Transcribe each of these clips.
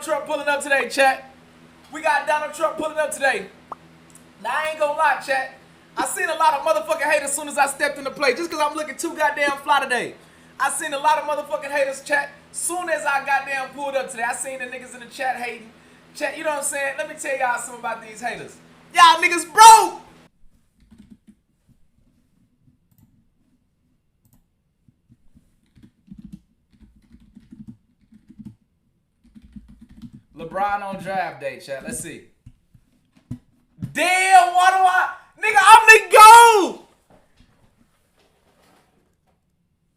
Trump pulling up today, chat. We got Donald Trump pulling up today. Now, I ain't gonna lie, chat. I seen a lot of motherfucking haters as soon as I stepped into play, just because I'm looking too goddamn fly today. I seen a lot of motherfucking haters, chat. Soon as I goddamn pulled up today, I seen the niggas in the chat hating. Chat, you know what I'm saying? Let me tell y'all something about these haters. Y'all niggas broke! LeBron on draft day, chat. Let's see. Damn, why do I... Nigga, I'm the GOAT!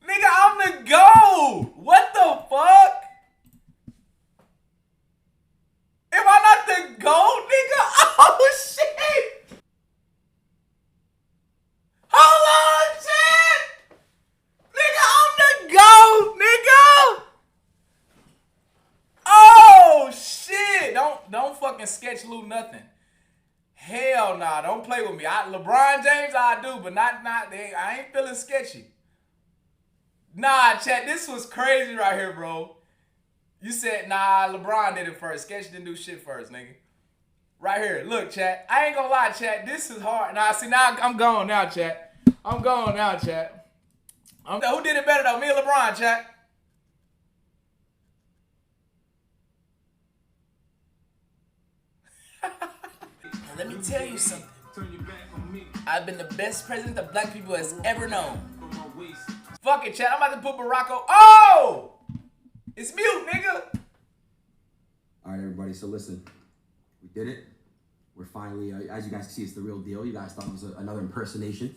Nigga, I'm the GOAT! What the fuck? Am I not the GOAT, nigga? Oh, shit! Hold on, chat! Nigga, I'm the GOAT, nigga! Oh, shit! Don't fucking sketch Lou nothing. Hell nah, don't play with me. LeBron James, I do, but I ain't feeling sketchy. Nah, chat, this was crazy right here, bro. You said, nah, LeBron did it first. Sketch didn't do shit first, nigga. Right here, look, chat. I ain't gonna lie, chat, this is hard. Nah, see, now I'm gone now, chat. I'm gone now, chat. Who did it better, though? Me or LeBron, chat? Let me tell you something. I've been the best president the black people has ever known. Fuck it, chat. I'm about to put Barack. Oh! It's mute, nigga. All right, everybody. So listen, we did it. We're finally, as you guys can see, it's the real deal. You guys thought it was another impersonation.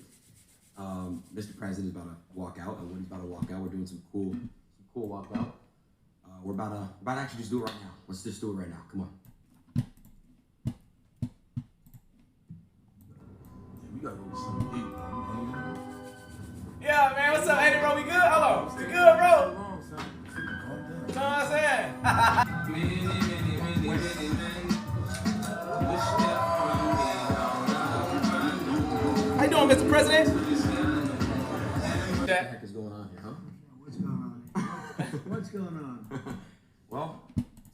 Mr. President is about to walk out, and when he's about to walk out, we're doing some cool walkout. We're about to actually just do it right now. Let's just do it right now. Come on. Yeah, man, what's up, Adin, bro? We good? Hello. We good, bro? You know what I'm saying? How you doing, Mr. President? What the heck is going on here, huh? What's going on? What's going on? Well,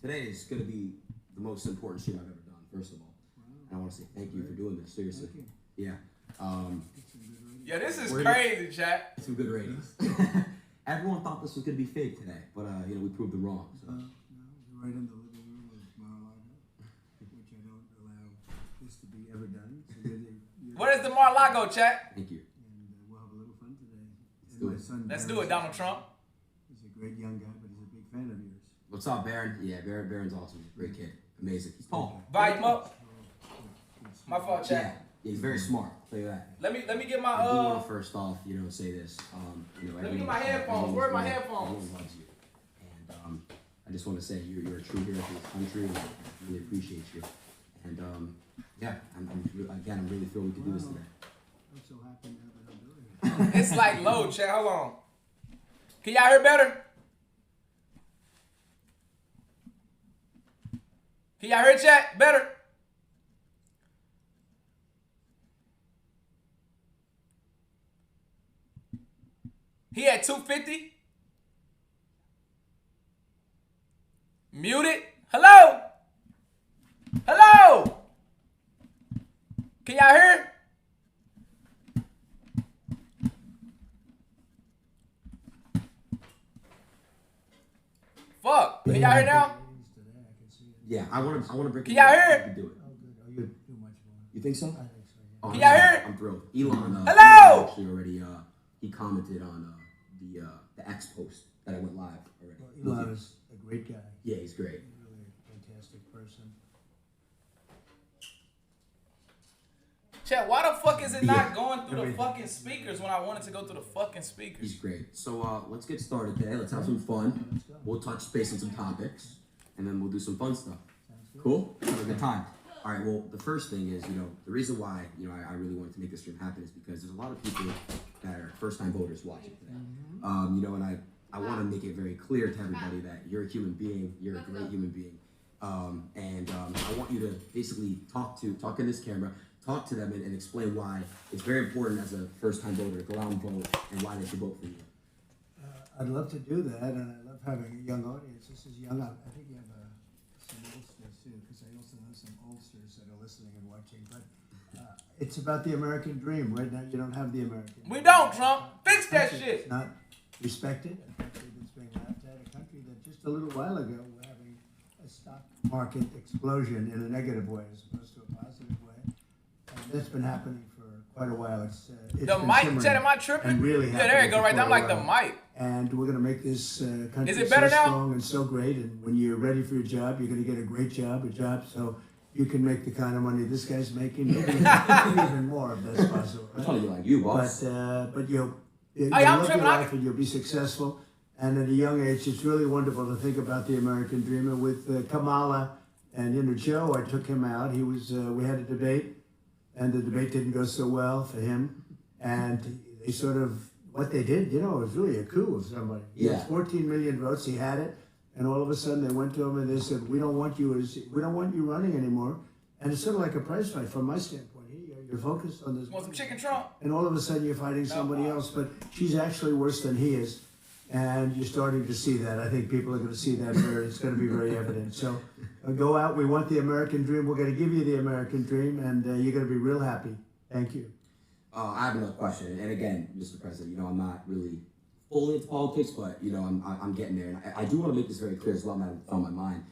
today is going to be the most important shoot I've ever done, first of all. And I want to say thank you for doing this, seriously. Yeah. Yeah, this is crazy, chat. Some good ratings. Everyone thought this was going to be fake today, but we proved them wrong. So. No, right in the living room of Mar-a-Lago, which I don't allow this to be ever done. So what is the Mar-a-Lago, chat? Thank you. And we'll have a little fun today. Let's do it, Donald Trump. He's a great young guy, but he's a big fan of yours. What's up, Baron? Yeah, Baron's awesome. He's a great kid. Amazing. He's tall. Volume up. My fault, chat. Yeah, he's very smart. I'll tell you that. Let me get my I do want to first off, say this. Let me get my headphones. Where are my headphones? Everyone loves you, and I just want to say you're a true hero for this country, and I really appreciate you. And I'm really thrilled we could do this today. I'm so happy now that I'm doing it. It's like low, chat. Hold on. Can y'all hear better? Can y'all hear chat better? He had 250. Muted. Hello? Hello? Can y'all hear? Fuck. Can y'all hear now? Yeah, I want to break. Can y'all hear it? You can do it. Oh, good. Oh, you do much more. You think so? I think so, yeah. Oh, Can y'all hear it? I'm thrilled. Elon. Hello? Actually, already he commented on the X post that I went live already. Well, Elon is a great guy. Yeah, he's great. He's really a fantastic person. Chat, why the fuck is it not going through the fucking speakers when I want it to go through the fucking speakers? He's great. So let's get started today. Let's have some fun. We'll touch base on some topics, and then we'll do some fun stuff. Cool? Have a good time. All right. Well, the first thing is, the reason why I really wanted to make this stream happen is because there's a lot of people that are first-time voters watching today. And I want to make it very clear to everybody that you're a human being. You're a great human being. I want you to basically talk in this camera. Talk to them and explain why it's very important as a first-time voter to go out and vote and why they should vote for you. I'd love to do that, and I love having a young audience. This is young. I think you have oldsters too, because I also know some oldsters that are listening and watching. But it's about the American dream. Right now, you don't have the American dream. We don't, Trump. Fix that shit. It's not respected. A country that's being laughed at. A country that just a little while ago were having a stock market explosion in a negative way as opposed to a positive way. And that's been happening for quite a while. It's the mic, Chad, am I tripping? Really yeah, there you go, right there. I'm like the mic. And we're going to make this country Is it better so now? strong and so great. And when you're ready for your job, you're going to get a great job, so you can make the kind of money this guy's making, maybe even more if that's possible. I'm trying to be like you, boss. But you'll I'm live your tripping. life and you'll be successful. And at a young age, it's really wonderful to think about the American dream. And with Kamala and Joe, I took him out. He was we had a debate, and the debate didn't go so well for him. And they sort of what they did, it was really a coup of somebody. He had 14 million votes. He had it. And all of a sudden, they went to him and they said, "We don't want you running anymore." And it's sort of like a prize fight from my standpoint. You're focused on this. Want some chicken, Trump? And all of a sudden, you're fighting somebody else. But she's actually worse than he is, and you're starting to see that. I think people are going to see that. It's going to be very evident. So go out. We want the American dream. We're going to give you the American dream, and you're going to be real happy. Thank you. I have another question. And again, Mr. President, I'm not really fully into politics, but I'm getting there. And I do want to make this very clear as well, man, on my mind.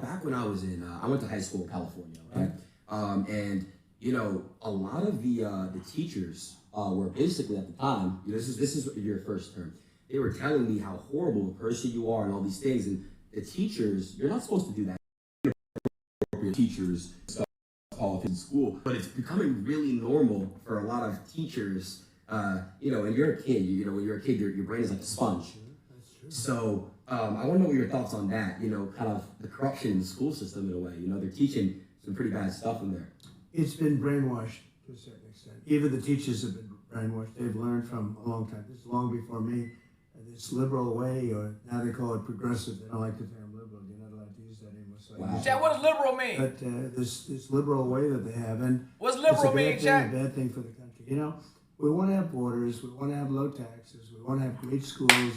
Back when I was I went to high school in California, right? And a lot of the teachers were basically at the time, this is your first term. They were telling me how horrible a person you are and all these things. And the teachers, you're not supposed to do that. Teachers stuff politics in school, but it's becoming really normal for a lot of teachers. And you're a kid. When you're a kid, your brain is like a sponge. That's true. So I want to know what your thoughts on that. Kind of the corruption in the school system in a way. They're teaching some pretty bad stuff in there. It's been brainwashed to a certain extent. Even the teachers have been brainwashed. They've learned from a long time. This is long before me. This liberal way, or now they call it progressive. They don't like the term liberal. You're not allowed to use that anymore. So Wow. Chad, what does liberal mean? But this liberal way that they have, and What's liberal mean, it's Chad? a bad thing for the country. We want to have borders. We want to have low taxes. We want to have great schools. Really,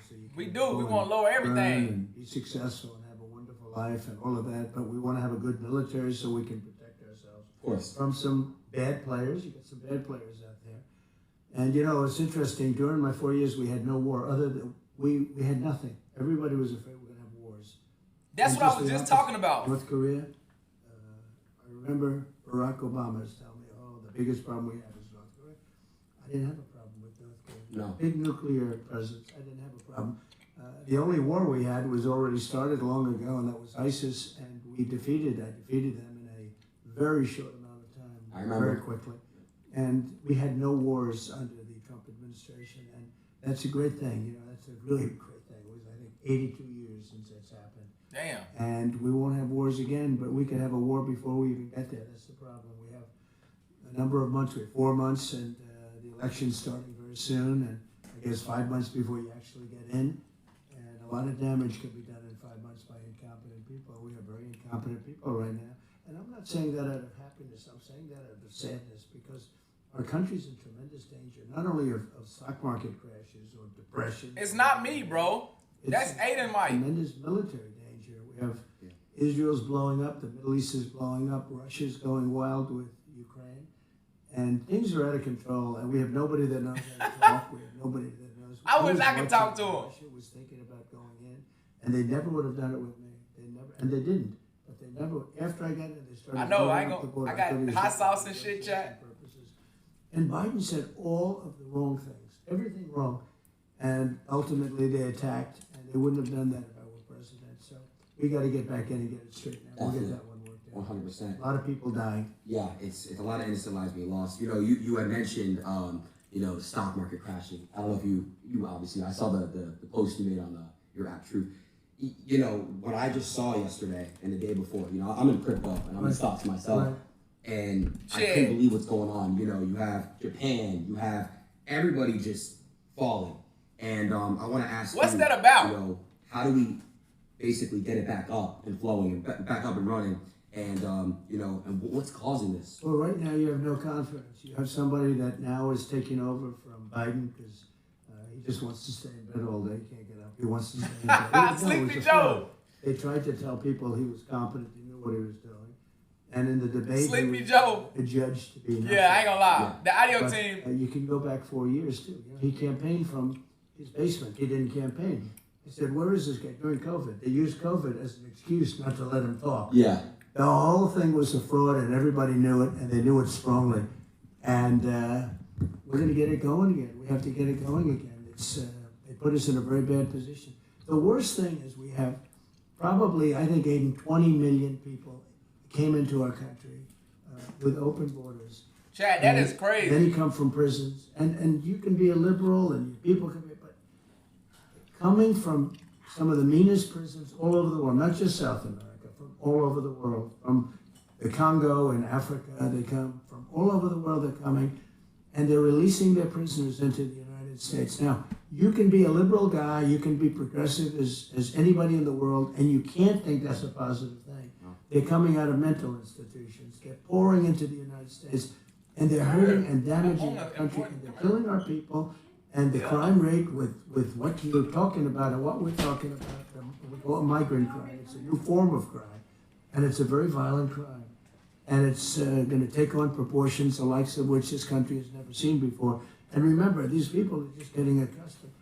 so We do. We want to lower everything. And be successful and have a wonderful life and all of that. But we want to have a good military so we can protect ourselves. Of course. From some bad players. You got some bad players out there. And it's interesting. During my 4 years, we had no war. Other than we had nothing. Everybody was afraid we were going to have wars. That's what I was just talking about. North Korea. I remember Barack Obama was telling me, the biggest problem we have is North Korea. I didn't have a problem with North Korea. No. Big nuclear presence. I didn't have a problem. The only war we had was already started long ago, and that was ISIS, and I defeated them in a very short amount of time. I remember. Very quickly. And we had no wars under the Trump administration, and that's a great thing. That's a really great thing. It was, I think, 82 years since that's happened. Damn. And we won't have wars again, but we could have a war before we even get there. That's the problem. We have a number of months. We have 4 months, and the election's starting very soon, and I guess 5 months before you actually get in. And a lot of damage could be done in 5 months by incompetent people. We have very incompetent people right now. And I'm not saying that out of happiness. I'm saying that out of sadness, because our country's in tremendous danger, not only of stock market crashes or depression. It's not me, bro. That's Adin Mike. Tremendous military danger. We have Israel's blowing up, the Middle East is blowing up, Russia's going wild with Ukraine, and things are out of control. And we have nobody that knows how to talk. We have nobody that knows. I wish I could talk to him. Russia was thinking about going in, and they never would have done it with me. And they didn't. But they never. After I got in, they started. I know. I blowing ain't up the gonna. border. I got thought it was hot just sauce for and shit, negotiation Chad. purposes. And Biden said all of the wrong things, everything wrong, and ultimately they attacked, and they wouldn't have done that if I were president. So we got to get back in and get it straightened out. We'll get that one worked out. 100%. A lot of people dying. Yeah, it's a lot of innocent lives being lost. You had mentioned stock market crashing. I don't know if you obviously, I saw the post you made on your app Truth. What I just saw yesterday and the day before, I'm in crypto and I'm in stocks myself. Right. And I couldn't believe what's going on. You have Japan, you have everybody just falling. And I want to ask What's you, that about? How do we basically get it back up and flowing and back up and running? And, and what's causing this? Well, right now you have no confidence. You have somebody that now is taking over from Biden because he just wants to stay in bed all day. He can't get up. He wants to stay in bed. Sleepy Joe. They tried to tell people he was competent, he knew what he was doing. And in the debate, Sleepy he was Joe. adjudged to be nothing. Yeah, I ain't gonna lie. The audio But, team. you can go back 4 years too. He campaigned from his basement. He didn't campaign. He said, "Where is this guy?" During COVID, they used COVID as an excuse not to let him talk. Yeah. The whole thing was a fraud, and everybody knew it, and they knew it strongly. And we're going to get it going again. We have to get it going again. They put us in a very bad position. The worst thing is we have probably, I think, 20 million people came into our country with open borders. Chad, that is crazy. Then you come from prisons, and you can be a liberal, and people can be, but coming from some of the meanest prisons all over the world, not just South America, from all over the world, from the Congo in Africa, they come from all over the world. They're coming, and they're releasing their prisoners into the United States. Now, you can be a liberal guy, you can be progressive as anybody in the world, and you can't think that's a positive thing. They're coming out of mental institutions, they're pouring into the United States, and they're hurting and damaging our country, and they're killing our people. And the crime rate with what you're talking about and what we're talking about, we call it migrant crime. It's a new form of crime, and it's a very violent crime. And it's going to take on proportions the likes of which this country has never seen before. And remember, these people are just getting accustomed.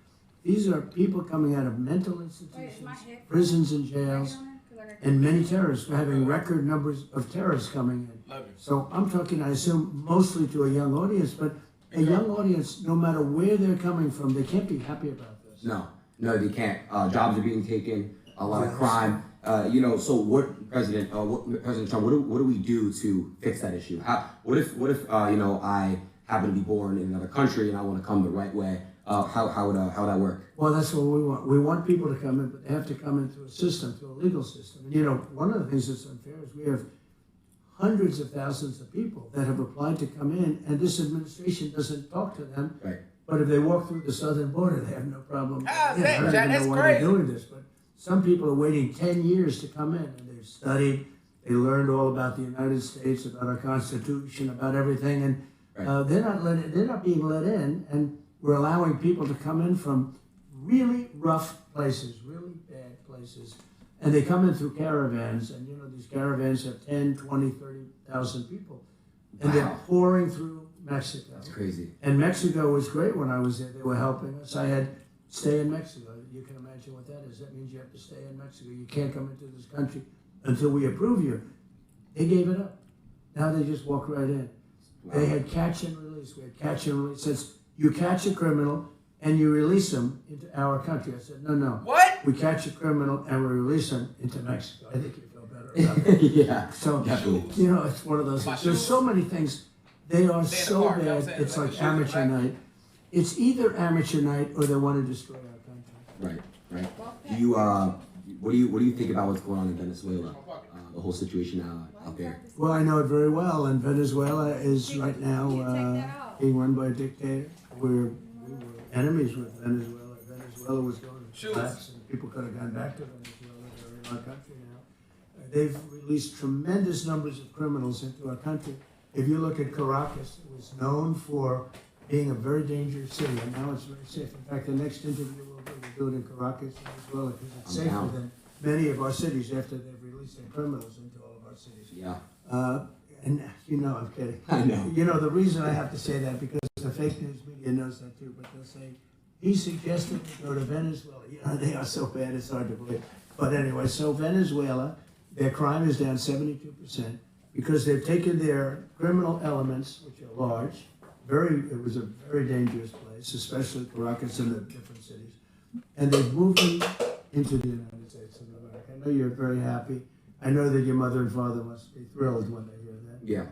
These are people coming out of mental institutions, prisons and jails, and many terrorists. We're having record numbers of terrorists coming in. So I'm talking, I assume, mostly to a young audience, but a young audience, no matter where they're coming from, they can't be happy about this. No, they can't. Jobs are being taken, a lot of crime. So what, President Trump, what do we do to fix that issue? What if I happen to be born in another country and I want to come the right way? How would that work? Well, that's what we want. We want people to come in, but they have to come in through a system, through a legal system. And one of the things that's unfair is we have hundreds of thousands of people that have applied to come in, and this administration doesn't talk to them. Right. But if they walk through the southern border, they have no problem. Ah, I don't even that's know why crazy. they're doing this, but some people are waiting 10 years to come in, and they've studied, they learned all about the United States, about our Constitution, about everything, and they're not being let in, and we're allowing people to come in from really rough places, really bad places. And they come in through caravans, and these caravans have 10, 20, 30,000 people. And they're pouring through Mexico. That's crazy. And Mexico was great when I was there. They were helping us. I had stay in Mexico. You can imagine what that is. That means you have to stay in Mexico. You can't come into this country until we approve you. They gave it up. Now they just walk right in. Wow. They had catch and release. We had catch and release. It says you catch a criminal and you release them into our country. I said, no. What? We catch a criminal and we release them into Mexico. I think you feel better about it. Yeah. So, definitely. It's one of those things. There's so many things. They are so bad. It's like amateur night. It's either amateur night or they want to destroy our country. Right. Do you what do you think about what's going on in Venezuela? The whole situation out there. Well, I know it very well, and Venezuela is right now being run by a dictator. We were enemies with Venezuela. Venezuela was going to collapse, and people could have gone back to Venezuela. They're in our country now. They've released tremendous numbers of criminals into our country. If you look at Caracas, it was known for being a very dangerous city, and now it's very safe. In fact, the next interview we'll do it in Caracas, Venezuela, because it's safer than many of our cities after they've released their criminals into all of our cities. Yeah. And I'm kidding. I know. The reason I have to say that, because the fake news media knows that too, but they'll say, he suggested to go to Venezuela. They are so bad, it's hard to believe. But anyway, so Venezuela, their crime is down 72% because they've taken their criminal elements, which are large, it was a very dangerous place, especially Caracas and the different cities, and they've moved them into the United States of America. I know you're very happy. I know that your mother and father must be thrilled when they hear that. Yeah.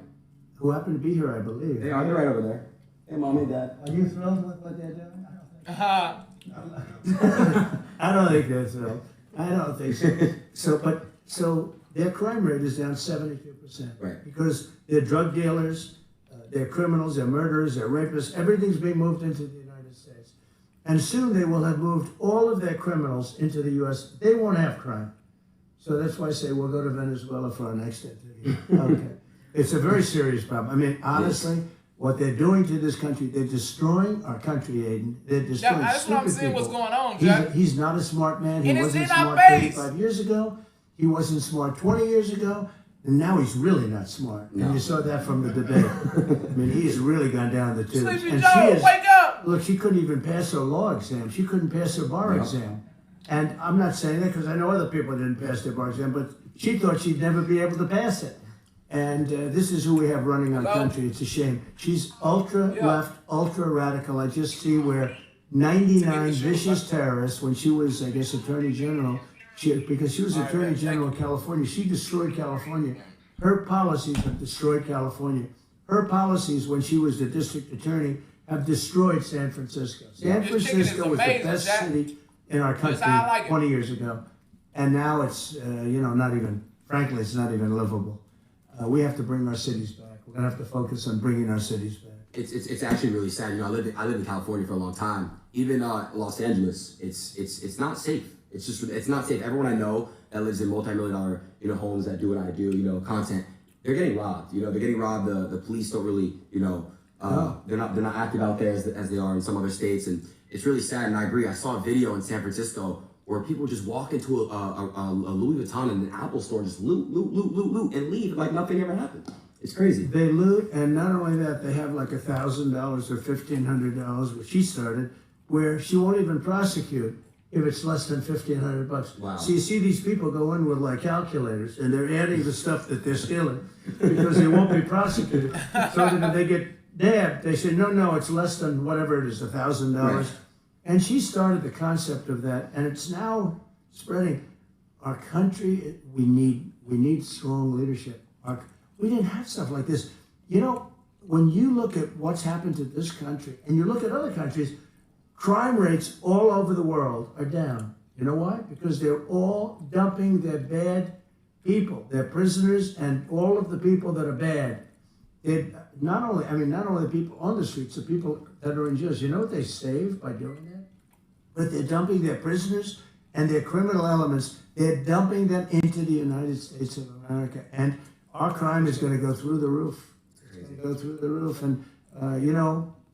Who happen to be here, I believe. They are. They're right over there. Hey, Mommy, Dad. Are you thrilled with what they're doing? I don't think they're thrilled. I don't think so. So their crime rate is down 72%. Right. Because they're drug dealers, they're criminals, they're murderers, they're rapists. Everything's being moved into the United States. And soon they will have moved all of their criminals into the U.S. They won't have crime. So that's why I say we'll go to Venezuela for our next interview. Okay. It's a very serious problem. I mean, honestly, what they're doing to this country, they're destroying our country, Adin. They're destroying that's what I'm saying. people. What's going on, Jack? He's not a smart man. He And it's wasn't in our smart face. 35 years ago. he wasn't smart 20 years ago, and now he's really not smart. No. And you saw that from the debate. I mean, he's really gone down the tubes. Sleepy And Joe, wake up! look, she couldn't even pass her law exam. She couldn't pass her bar exam. And I'm not saying that because I know other people didn't pass their bar exam, but she thought she'd never be able to pass it. And this is who we have running our country. It's a shame. She's ultra left, ultra radical. I just see where 99 vicious terrorists, when she was, I guess, Attorney General, because she was Attorney General of California, she destroyed California. Her policies have destroyed California. Her policies, when she was the district attorney, have destroyed San Francisco. San Francisco was the best city in our country 20 years ago. And now it's, not even, frankly, it's not even livable. We have to bring our cities back. We're gonna have to focus on bringing our cities back. It's actually really sad. I lived in California for a long time. Even Los Angeles, it's not safe. It's not safe. Everyone I know that lives in multi-million-dollar homes that do what I do, content, they're getting robbed. They're getting robbed. The police don't really, they're not active out there as they are in some other states, and it's really sad. And I agree. I saw a video in San Francisco where people just walk into a Louis Vuitton and an Apple store and just loot, and leave like nothing ever happened. It's crazy. They loot, and not only that, they have like $1,000 or $1,500, which she started, where she won't even prosecute if it's less than $1,500. Wow. So you see these people go in with like calculators, and they're adding the stuff that they're stealing because they won't be prosecuted. So that if they get nabbed, they say, no, it's less than whatever it is, $1,000. Right. And she started the concept of that, and it's now spreading. Our country, we need strong leadership. We didn't have stuff like this. When you look at what's happened to this country, and you look at other countries, crime rates all over the world are down. You know why? Because they're all dumping their bad people, their prisoners, and all of the people that are bad. Not only the people on the streets, the people that are in jails. You know what they save by doing that? But they're dumping their prisoners and their criminal elements. They're dumping them into the United States of America, and our crime is going to go through the roof. It's going to go through the roof, and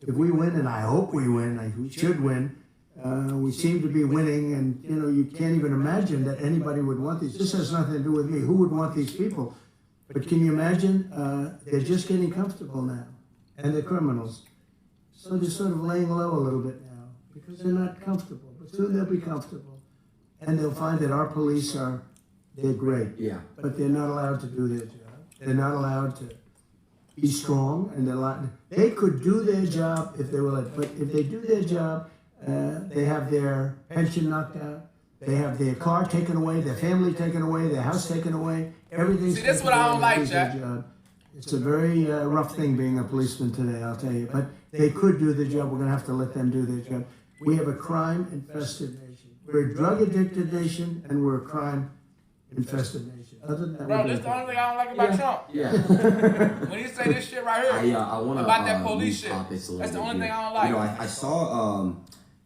if we win, and I hope we win, we should win. We seem to be winning, and you can't even imagine that anybody would want these. This has nothing to do with me. Who would want these people? But can you imagine? They're just getting comfortable now, and they're criminals. So they're sort of laying low a little bit now because they're not comfortable. But soon they'll be comfortable, and they'll find that our police they're great. Yeah. But they're not allowed to do their job. They're not allowed to be strong, and they could do their job if they were. But if they do their job, they have their pension knocked out. They have their car taken away, their family taken away, their house taken away. Everything's See, that's what I don't like, Jack. It's a very rough thing being a policeman today, I'll tell you. But they could do the job. We're going to have to let them do their job. We have a crime-infested nation. We're a drug-addicted nation, and we're a crime-infested nation. Other than that, bro, this is the only thing I don't like about Trump. Yeah. When you say this shit right here I want to about that police shit, that's the only thing I don't like. I saw.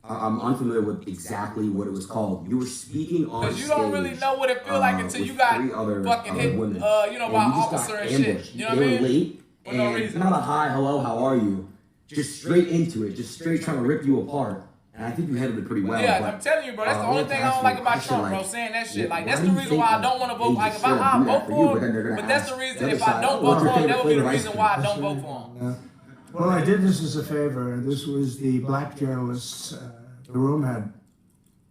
I'm unfamiliar with exactly what it was called. You were speaking on because you don't really know what it feels like until you got fucking hit, women. By an officer and shit. You know what I mean? Late, for no reason. Not a hi, hello, how are you? Just straight into it, just straight trying to rip you apart. And I think you handled it pretty well. Yeah, I'm telling you, bro. That's the only thing I don't like about Trump, bro. Saying that shit. Like, that's the reason why I don't want to vote. Like, if I vote for him, but that's the reason if I don't vote for him, that would be the reason why I don't vote for him. Well, I did this as a favor. This was the black journalists. The room had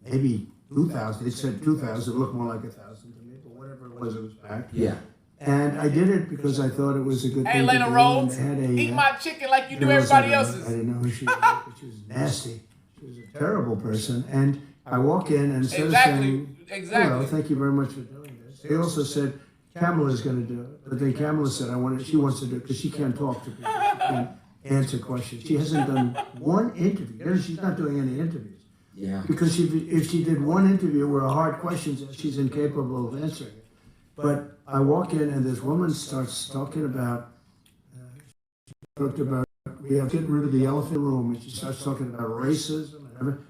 maybe 2,000. They said 2,000. It looked more like 1,000 to me, but whatever it was packed. Yeah. And I did it because I thought it was a good thing. Hey, Lena Rhodes, eat my chicken like you do everybody else's. I didn't know who she was, but she was nasty. She was a terrible person. And I walk in and instead of saying, hello, thank you very much for doing this, they also said, Kamala's going to do it. But then Kamala said, she wants to do it because she can't talk to people. She can't answer questions. She hasn't done one interview. She's not doing any interviews. Yeah. Because if she did one interview where hard questions, she's incapable of answering it. But I walk in and this woman starts talking about, we have to get rid of the elephant room, and she starts talking about racism and everything.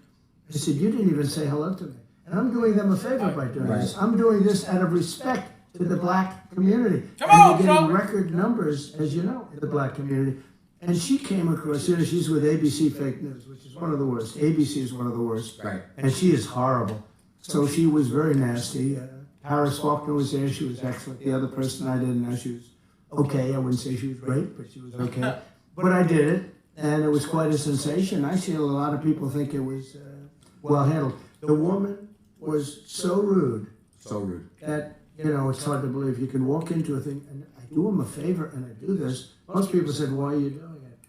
I said, you didn't even say hello to me. And I'm doing them a favor by doing this. I'm doing this out of respect to the black community. Come on, we're getting record numbers, as you know, in the black community. And she came across, she's with ABC Fake News, which is one of the worst. ABC is one of the worst. Right. And she is horrible. So she was very nasty. Paris Faulkner was there. She was excellent. The other person I didn't know, she was okay. I wouldn't say she was great, but she was okay. But I did it, and it was quite a sensation. Actually, a lot of people think it was well handled. The woman was so rude. So rude. That, it's hard to believe. You can walk into a thing, and I do them a favor, and I do this. Most people said, why are you doing it?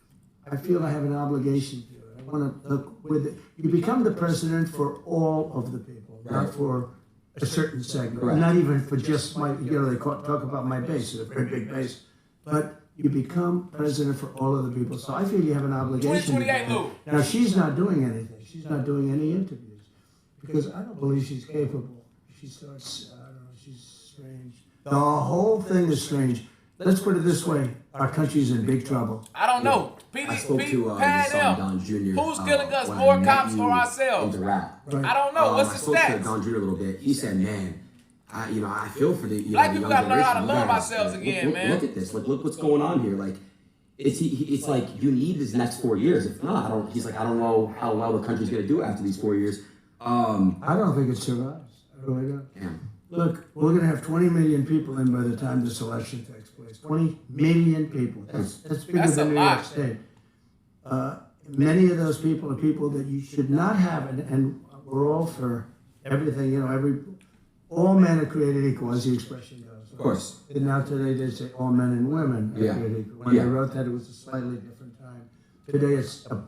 I feel I have an obligation to do it. I want to look with it. You become the president for all of the people, not for a certain segment. Correct. Not even for just my, they talk about my base, it's a very big base. But you become president for all of the people. So I feel you have an obligation. 2028, Lou. Now, she's not doing anything. She's not doing any interviews because I don't believe she's capable. She starts, I don't know, she's strange. The whole thing is strange. Let's put it this way. Our country's in big trouble. I don't know. I spoke to your Pad son, M. Don Jr. Who's killing us? when More I met cops you for ourselves. into rap. Right. I don't know. What's I the spoke to stats? Don Jr. a little bit. He said, man, I feel for the Black people young gotta learn how to generation. love Guys, ourselves again, man. Look at this. Like, look what's going on here. Like, it's like you need these next 4 years. If not, he's like, I don't know how well the country's gonna do after these 4 years. I don't think it survives. I really don't. Yeah. Look, we're going to have 20 million people in by the time this election takes place. 20 million people. That's bigger That's than a New lot. York State. Many of those people are people that you should not have, and we're all for everything. All men are created equal, as the expression goes. Of course. And now today they say all men and women are Yeah. created equal. When they wrote that, it was a slightly different time. Today,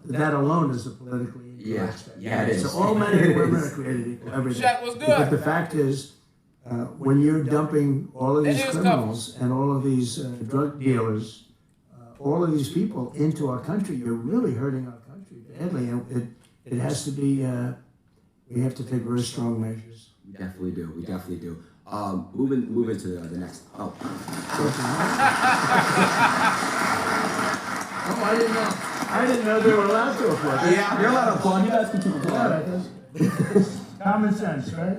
that alone is a politically incorrect statement. Yeah, it is. So all men and women are created equal. Everything. Shaq was good. But the fact is, when you're dumping all of these It is criminals and all of these drug dealers, all of these people into our country, you're really hurting our country badly. And it has to be, we have to take very strong measures. We definitely do. We definitely do. Moving to the next. Oh, I didn't know they were allowed to applaud. yeah, you're allowed to applaud. You guys can keep applauding. Common sense, right?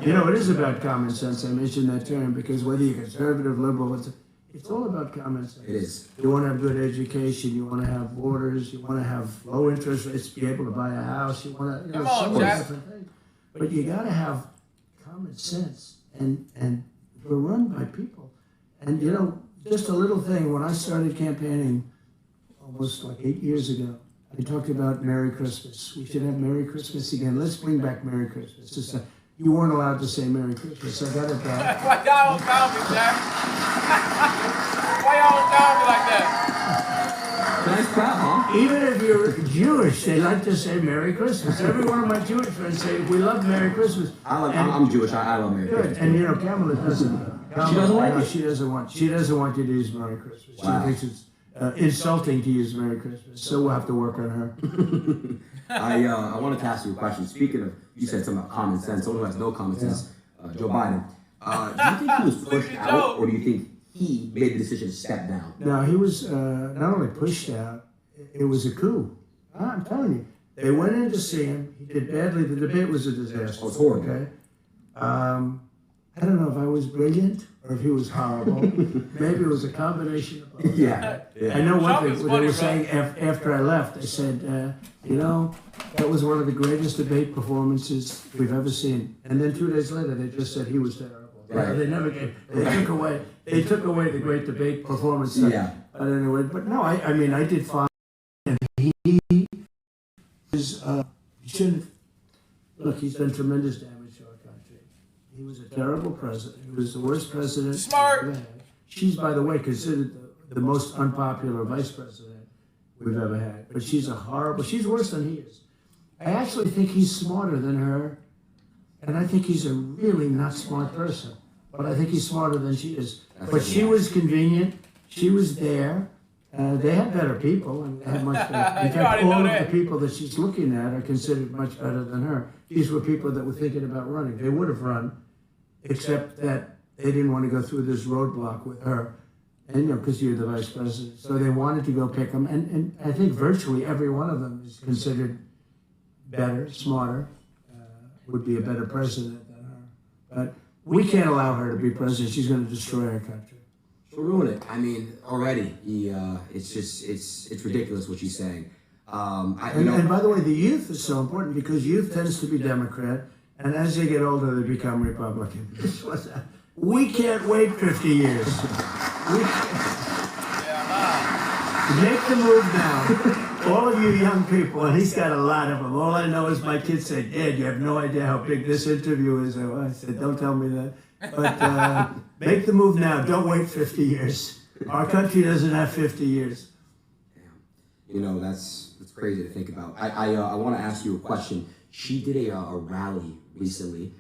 It is about common sense. I mentioned that term because whether you're conservative, liberal, it's all about common sense. It is. You want to have good education. You want to have borders. You want to have low interest rates. Be able to buy a house. You want to, Come on, so many Jack. different things. But you got to have common sense, and we're run by people. And just a little thing. When I started campaigning, almost like 8 years ago, I talked about Merry Christmas. We should have Merry Christmas again. Let's bring back Merry Christmas. You weren't allowed to say Merry Christmas. I got it back. Why y'all don't call me, Jack? Why y'all don't call me like that? Nice crowd, huh? Even if you're Jewish, they like to say Merry Christmas. Every one of my Jewish friends say, we love Merry Christmas. I'm Jewish. I love Merry Good. Christmas. And Kamala doesn't. She doesn't like it? She doesn't want you to use Merry Christmas. Wow. She thinks it's insulting to use Merry Christmas. So we'll have to work on her. I wanted to ask you a question. Speaking of, you said something about common sense. Someone who has no common sense, Joe Biden. Do you think he was pushed Sleepy out, Joe. or do you think he made the decision to step down? No, he was not only pushed out, it was a coup. I'm telling you. They went in to see him. He did badly. The debate was a disaster. Oh, it's horrible. Okay. I don't know if I was brilliant or if he was horrible. Maybe it was a combination of both. Yeah. I know one Trump thing. is What funny, they were bro. saying after I left, they said, that was one of the greatest debate performances we've ever seen. And then 2 days later, they just said he was terrible. Right. They never gave. They took away the great debate performance. Yeah. But anyway, but no, I mean, I did fine. And he was. He shouldn't. Look, he's done tremendous damage to our country. He was a terrible president. He was the worst president. Smart. we've ever had. She's, by the way, considered the most unpopular vice president we've ever had. But she's she's worse than he is. I actually think he's smarter than her, and I think he's a really not smart person. But I think he's smarter than she is. But she was convenient. She was there. They had better people, and they had much better. In You fact, already know all of that. the people that she's looking at are considered much better than her. These were people that were thinking about running. They would have run, except that they didn't want to go through this roadblock with her, and because you're the vice president. So they wanted to go pick him, and I think virtually every one of them is considered better, smarter, would be a better president than her. But we can't allow her to be president. She's going to destroy our country. She'll ruin it. I mean, already, it's ridiculous what she's saying. And by the way, the youth is so important because youth tends to be Democrat. And as they get older, they become Republican. We can't wait 50 years. Make the move now. All of you young people, and he's got a lot of them. All I know is my kids say, Dad, you have no idea how big this interview is. I said, don't tell me that. But make the move now. Don't wait 50 years. Our country doesn't have 50 years. You know, that's crazy to think about. I want to ask you a question. She did a rally recently.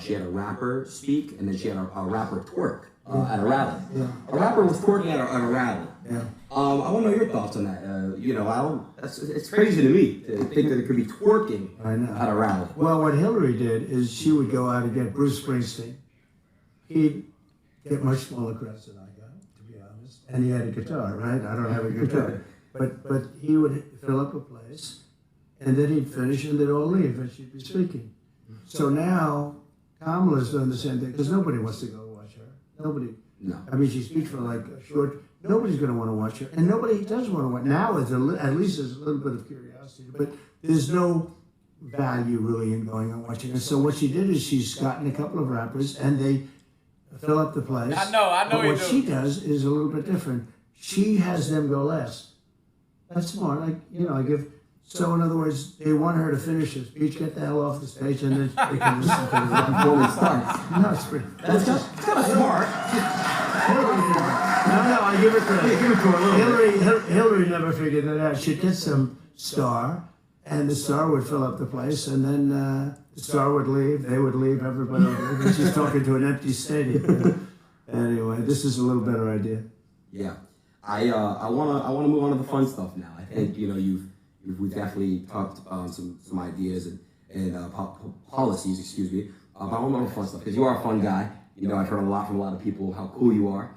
She had a rapper speak, and then she had a rapper twerk at a rally. Yeah. A rapper was twerking at a rally. Yeah. I want to know your thoughts on that. You know, it's crazy to me to think that it could be twerking at a rally. Well, what Hillary did is she would go out and get Bruce Springsteen. He'd get much smaller crowds than I got, to be honest. And he had a guitar, right? I don't have a guitar. But he would fill up a place, and then he'd finish, and they'd all leave, and she'd be speaking. So now Kamala's doing the same thing, because nobody wants to go watch her. Nobody. No. I mean, she speaks for like a short. Nobody's going to want to watch her, and nobody does want to watch. Now, at least there's a little bit of curiosity, but there's no value really in going and watching her. So what she did is she's gotten a couple of rappers, and they fill up the place. I know. But You what she does is a little bit different. She has them go last. That's smart. Like, you know, I give. So in other words, they want her to finish her speech, get the hell off the stage, and then they can listen to it before it starts. No, it's pretty. That's kind of smart. No, I give it to her. Give it to her. Hillary never figured that out. She'd get some star, and the star would fill up the place, and then the star would leave. They would leave. Everybody would leave. And she's talking to an empty stadium. Anyway, this is a little better idea. Yeah, I wanna move on to the fun stuff now. I think we've definitely talked some ideas and policies, excuse me. But I want to know the fun stuff because you are a fun guy. You know, I've heard a lot from a lot of people how cool you are.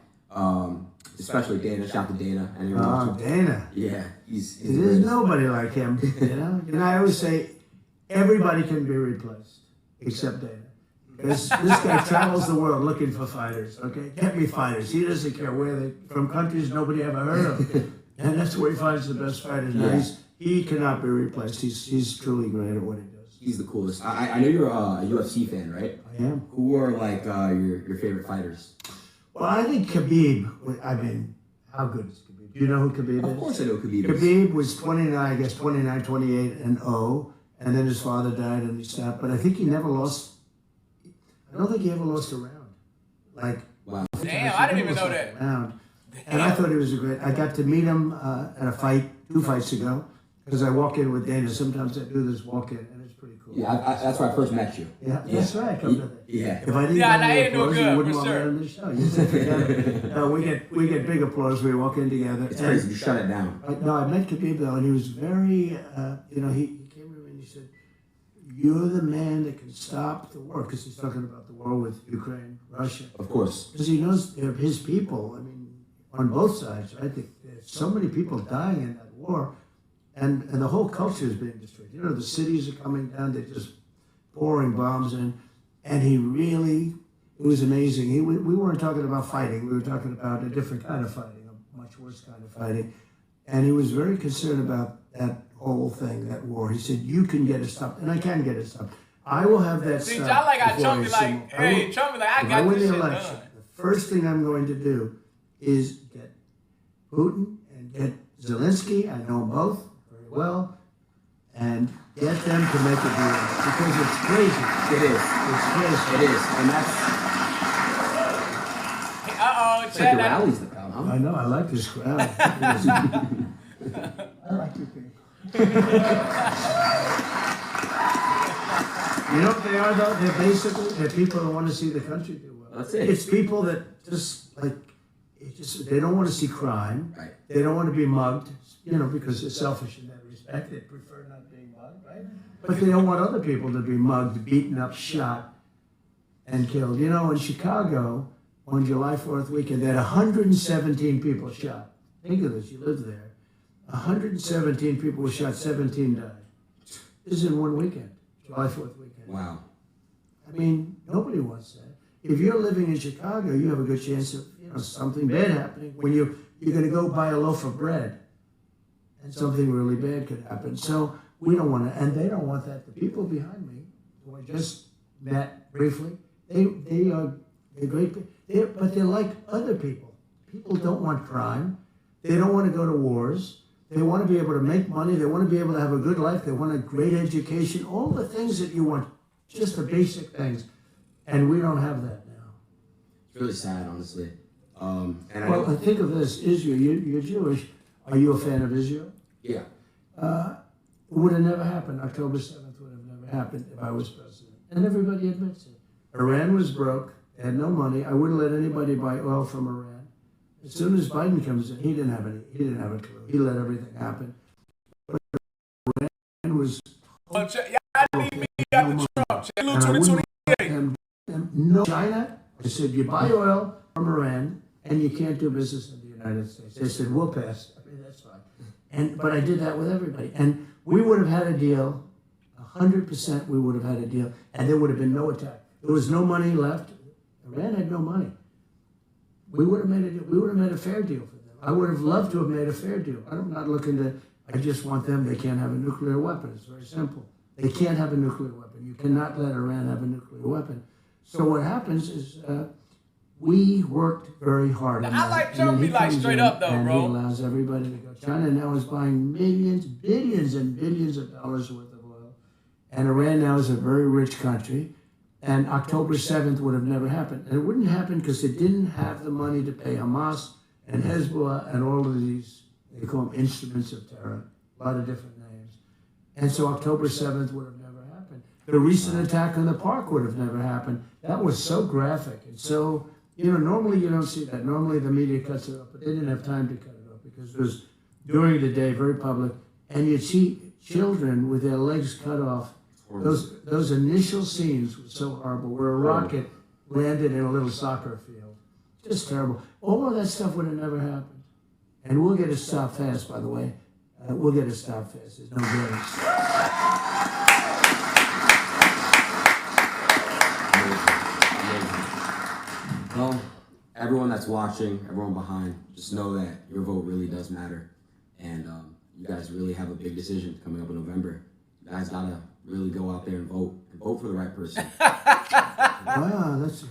Especially Dana. Shout out to Dana. Oh, Dana. Yeah, there's nobody like him. You know, I always say everybody can be replaced except Dana. This guy travels the world looking for fighters. Okay, get me fighters. He doesn't care where they from countries nobody ever heard of, and that's where he finds the best fighters. Now, he cannot be replaced. He's truly great at what he does. He's the coolest. I know you're a UFC fan, right? I am. Who are like your favorite fighters? Well, I think Khabib. I mean, how good is Khabib? Do you know who Khabib is? Of course I know Khabib. Khabib was 29, 28 and 0, and then his father died and he stopped. But I think he never lost. I don't think he ever lost a round. Like, wow. Damn, I didn't even know that. Round. And I thought he was a great. I got to meet him at a fight 2 fights ago because I walk in with Dana. Sometimes I do this walk in, and it's pretty cool. Yeah, that's where I first met you. Yeah, that's right. Come to that. Yeah. If I didn't Yeah, get any ain't no applause, good, you wouldn't for want sure. me on the show. You said together. We get big applause. We walk in together. It's crazy. You shut it down. I met Khabib though, and he was very. He came to me and he said, "You're the man that can stop the war," because he's talking about the war with Ukraine, Russia. Of course. Because he knows they're his people. I mean, on both sides, I think there's so many people dying in that war, and the whole culture is being destroyed. You know, the cities are coming down. They're just pouring bombs in, and it was amazing. We weren't talking about fighting. We were talking about a different kind of fighting, a much worse kind of fighting, and he was very concerned about that whole thing, that war. He said, "You can get it stopped, and I can get it stopped. I will have that See, stopped." I like how before Trump be I like, hey, Trump be like, I if got win this the shit election, done. the first thing I'm going to do is get Putin and get Zelensky. I know them both very well, and get them to make a deal because it's crazy. It is. It's crazy. It is, and that's Uh-oh, it's like the rallies that count, huh? I know. I like this crowd. I like you people. You know what they are, though? They're people that want to see the country do well. That's it. It's people that just, like, they don't want to see crime. Right. They don't want to be mugged, because they're selfish in that respect. They prefer not being mugged, right? But they don't want other people to be mugged, beaten up, shot, and killed. In Chicago, on July 4th weekend, they had 117 people shot. Think of this, you live there. 117 people were shot, 17 died. This is in one weekend, July 4th weekend. Wow. I mean, nobody wants that. If you're living in Chicago, you have a good chance of something bad happening when you're going to go buy a loaf of bread, and something really bad could happen. So we don't want to, and they don't want that. The people behind me, who are just met briefly. They're great, but they're like other people. People don't want crime. They don't want to go to wars. They want to be able to make money. They want to be able to have a good life. They want a great education. All the things that you want, just the basic things. And we don't have that now. It's really sad, honestly. I think of this, Israel, you're Jewish. Are you a fan of Israel? Yeah. It would have never happened. October 7th would have never happened if I was president. And everybody admits it. Iran was broke. They had no money. I wouldn't let anybody buy oil from Iran. As soon as Biden comes in, he didn't have a clue. He let everything happen. But Iran was... Y'all need me after Trump. BLOU 2028. No, China, I said, you buy oil from Iran and you can't do business in the United States. They said, we'll pass. I mean, that's fine. But I did that with everybody. And we would have had a deal, 100% we would have had a deal, and there would have been no attack. There was no money left. Iran had no money. We would have made a deal. We would have made a fair deal for them. I would have loved to have made a fair deal. I'm not looking to, I just want them, they can't have a nuclear weapon. It's very simple. They can't have a nuclear weapon. You cannot let Iran have a nuclear weapon. So what happens is we worked very hard. Now, I like Trump be like straight up though, and bro. He allows everybody to go. China now is buying millions, billions and billions of dollars worth of oil. And Iran now is a very rich country. And October 7th would have never happened. And it wouldn't happen because it didn't have the money to pay Hamas and Hezbollah and all of these, they call them instruments of terror, a lot of different names. And so October 7th would have never happened. The recent attack on the park would have never happened. That was so graphic. And so, normally you don't see that. Normally the media cuts it off, but they didn't have time to cut it off because it was during the day, very public. And you'd see children with their legs cut off. Those initial scenes were so horrible, where a rocket landed in a little soccer field. Just terrible. All of that stuff would have never happened. And we'll get it stopped fast, by the way. We'll get it stopped fast. There's no breaks. Well, everyone that's watching, everyone behind, just know that your vote really does matter. And you guys really have a big decision coming up in November. You guys gotta really go out there and vote for the right person. Wow, that's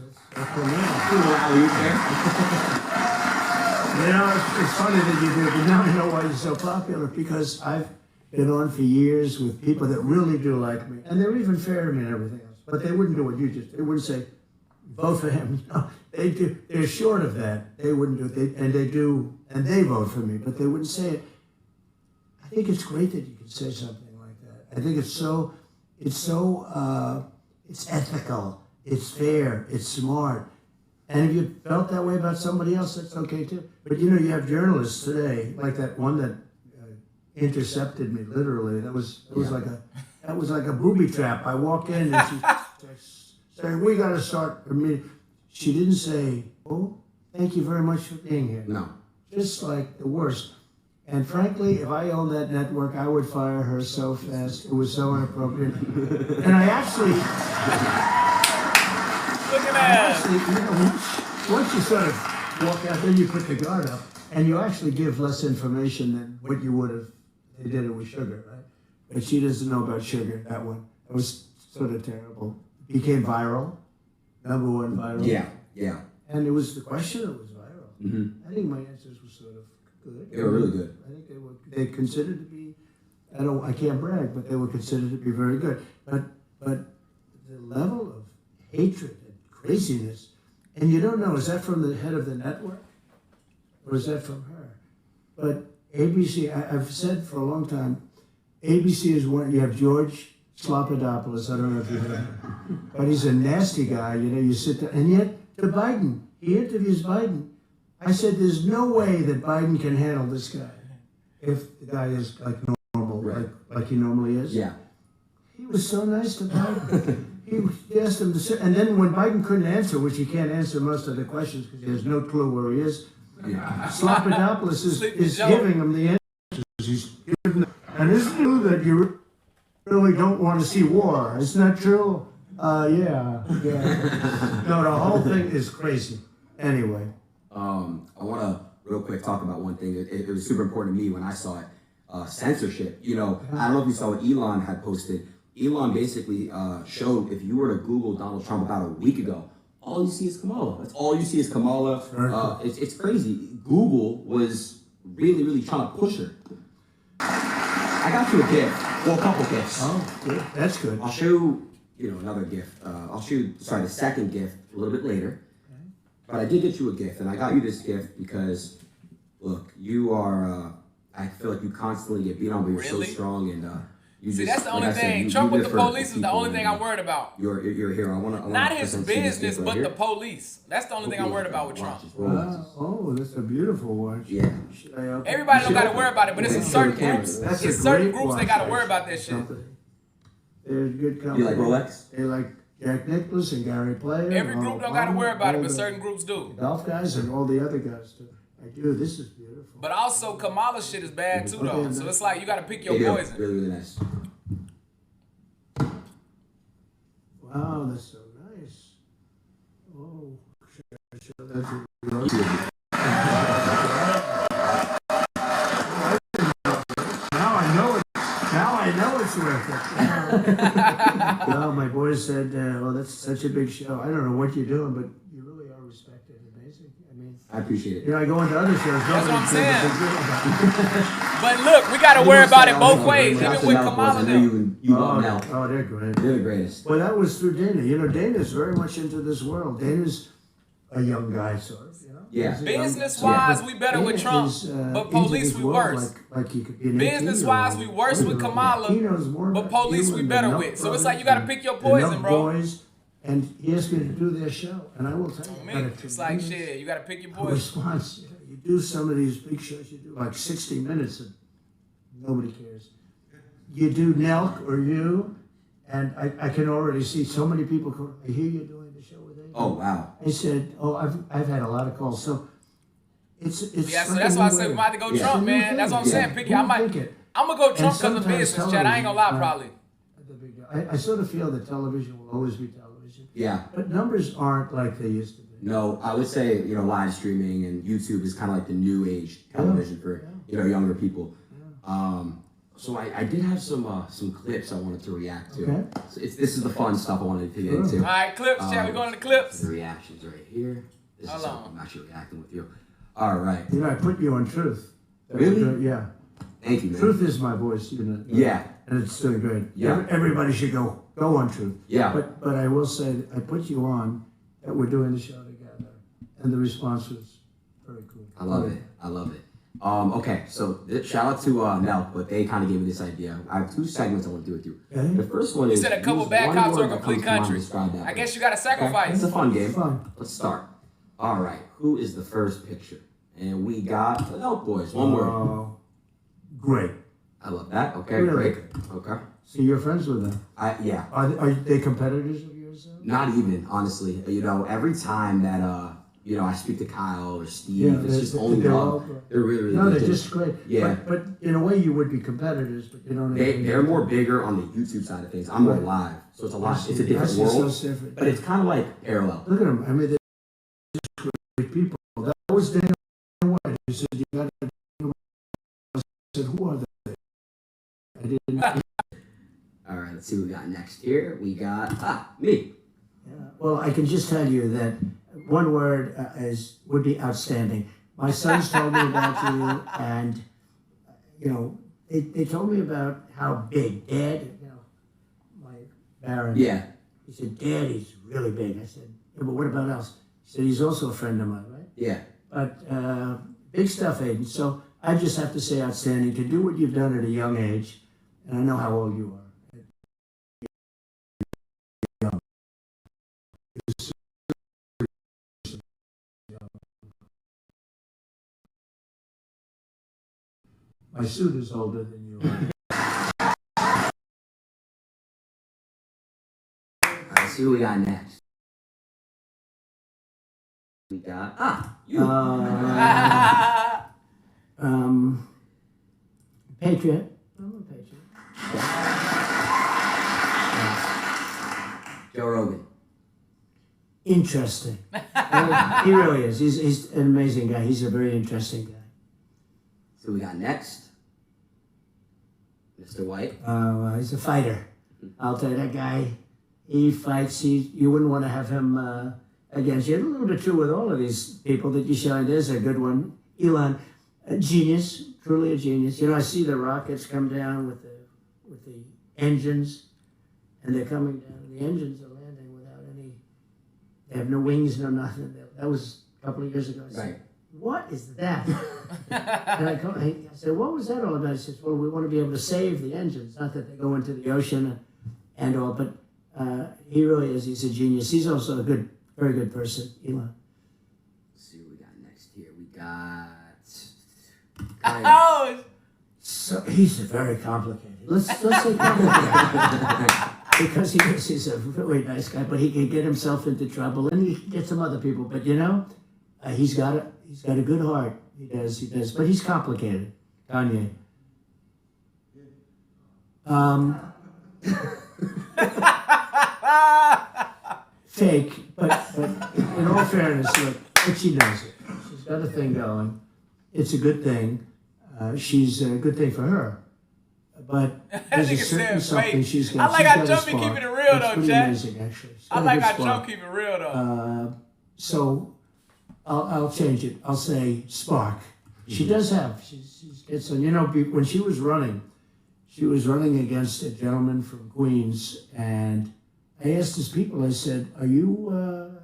it's funny that you do, but now I know why you're so popular, because I've been on for years with people that really do like me, and they're even fair to me and everything else, but they wouldn't do what you just, they wouldn't say, vote for him. No, they do, they're short of that. They wouldn't do it, and they do, and they vote for me, but they wouldn't say it. I think it's great that you can say something like that. I think it's ethical, it's fair, it's smart. And if you felt that way about somebody else, that's okay too. But you have journalists today, like that one that intercepted me literally. That was like a booby trap. I walk in and she's saying, "We got to start a meeting." She didn't say, "Oh, thank you very much for being here." No. Just like the worst. And frankly, if I owned that network, I would fire her so fast. It was so inappropriate. And I actually... Look at that. Once you sort of walk out, then you put the guard up, and you actually give less information than what you would have if they did it with sugar, right? But she doesn't know about sugar, that one. It was sort of terrible. It became viral, #1 viral. Yeah. And it was the question that was viral. Mm-hmm. I think my answers were sort of good. They were really good. I think they considered to be, I can't brag, but they were considered to be very good. But the level of hatred and craziness, and you don't know, is that from the head of the network? Or is that from her? But ABC, I've said for a long time, ABC is one, you have George Slopadopoulos, I don't know if you heard him, but he's a nasty guy, you sit there, and yet to Biden, he interviews Biden. I said, there's no way that Biden can handle this guy if the guy is like normal, right. like he normally is. Yeah. He was so nice to Biden. He asked him to sit, and then when Biden couldn't answer, which he can't answer most of the questions because he has no clue where he is, Slopadopoulos is giving him the answers. He's giving them, and isn't it true that you really don't want to see war? Isn't that true? Yeah. No, the whole thing is crazy. Anyway. I want to real quick talk about one thing. It was super important to me when I saw it. Censorship. I don't know if you saw what Elon had posted, Elon basically showed if you were to Google Donald Trump about a week ago, all you see is Kamala. That's all you see is Kamala. It's crazy. Google was really trying to push her. I got you a gift. Well, a couple gifts. Oh, good. That's good. I'll show you another gift. I'll show you, the second gift a little bit later. Okay. But I did get you a gift, and I got you this gift because, look, you are, I feel like you constantly get beat on, but you're so strong, and you See, just, that's the only thing. Trump with the police is the only thing I'm worried about. You're a hero. I wanna Not his business, but the police. That's the only thing I'm worried about with Trump. Oh, that's a beautiful watch. Yeah. Everybody don't got to worry about it, but it's in certain groups. It's certain groups they got to worry about that shit. There's good company. You like Rolex? They like Jack Nicklaus and Gary Player. Every group don't got to worry about it, but certain groups do. Golf guys and all the other guys do. I do. This is beautiful. But also, Kamala shit is bad too, though. So it's like you got to pick your poison. Really nice. Wow, that's so nice. Oh, sure, that's Now I know it's worth it. Well, my boys said, well, that's such a big show. I don't know what you're doing, but you really are respected. Amazing. I mean, I appreciate it. You know, I go into other shows. That's what I'm saying. But look, we got to worry about it both ways. Even with Kamala. You love Mel. Oh, they're great. They're the greatest. Well, that was through Dana. You know, Dana's very much into this world. Dana's a young guy, sort of. You know? Yeah. Business-wise, we better with Trump, but police we worse. Like he could be an Business-wise, we worse with Kamala, but police we better with. So it's like you got to pick your poison, bro. Boys, and he asked me to do their show, and I will tell you. It's like shit. You got to pick your poison. Response. You do some of these big shows. You do like 60 minutes, and nobody cares. You do Nelk or you, and I can already see so many people. I hear you doing the show with Adin. Oh wow! I said, I've had a lot of calls. So it's yeah. So that's why I said we might have to go Trump, man. That's what I'm saying. Pick it. I'm gonna go Trump because of business, Chad. I ain't gonna lie, probably. I sort of feel that television will always be television. Yeah. But numbers aren't like they used to be. No, I would say, live streaming and YouTube is kind of like the new age television for, younger people. Yeah. So I did have some clips I wanted to react to. Okay. So this is the fun stuff I wanted to get into. All right, clips, Chad. We're going to the clips. The reactions right here. This is something I'm actually reacting with you. All right. I put you on Truth. Really? Yeah. Thank you, man. Truth is my voice, Yeah. And it's doing good. Yeah. Everybody should go on Truth. Yeah. But I will say that I put you on that we're doing the show together, and the response was very cool. I love it. Okay, so shout out to Mel, but they kind of gave me this idea. I have two segments I want to do with you. Okay. The first one is you said a couple bad cops or a complete country. I guess you got to sacrifice. Okay. It's a fun game. Fun. Let's start. All right, who is the first picture? And we got the Elk Boys. One word. Great. I love that. Okay, really? Great. Okay. So you're friends with them? Yeah. Are they competitors of yours? Not even, honestly. Every time that I speak to Kyle or Steve, it's just only love. They're really no, good. they're just great. Yeah. But in a way, you would be competitors, but you don't. They're more bigger on the YouTube side of things. I'm more live, so it's a lot. It's a different world. So different. But it's kind of like parallel. Look at them. I mean, they're just great people. That was Dana White. He said, "You got to." I said, "Who are they?" I didn't. All right, let's see what we got next here. We got me. Yeah. Well, I can just tell you that one word would be outstanding. My sons told me about you, and they told me about how big Dad. My Baron. Yeah. He said, "Dad, he's really big." I said, "Yeah, but what about else?" He said, "He's also a friend of mine, right?" Yeah. But big stuff, Adin. So I just have to say, outstanding to do what you've done at a young age, and I know how old you are. My suit is older than you are. Let's see what we got next. We got you. Patriot. I'm a patriot. Joe Rogan. Interesting. He really is. He's an amazing guy. He's a very interesting guy. So we got next, Mr. White. He's a fighter. I'll tell you, that guy, he fights. You wouldn't want to have him against you. A little bit true with all of these people that you showed. There's a good one. Elon, a genius, truly a genius. You know, I see the rockets come down with the engines, and they're coming down. The engines are landing without any. They have no wings, no nothing. That was a couple of years ago. I said, what is that? And I said, what was that all about? He says, well, we want to be able to save the engines, not that they go into the ocean and all. But he really is. He's a genius. He's also a very good person, Elon. Let's see what we got next here. We got. Oh, So he's very complicated. Let's say complicated. Because he's a really nice guy, but he can get himself into trouble, and he can get some other people. But you know, he's got a good heart. He does. But he's complicated. Kanye. Fake, but in all fairness, look, but she knows it. She's got a thing going. It's a good thing. She's a good thing for her. But there's a certain something she's got. I like how Joe be keeping it real though, Jack. Amazing, actually. I like how Joe keep it real though. So I'll change it. I'll say spark. She does have. It's you know, when she was running against a gentleman from Queens, and I asked his people. I said, "Are you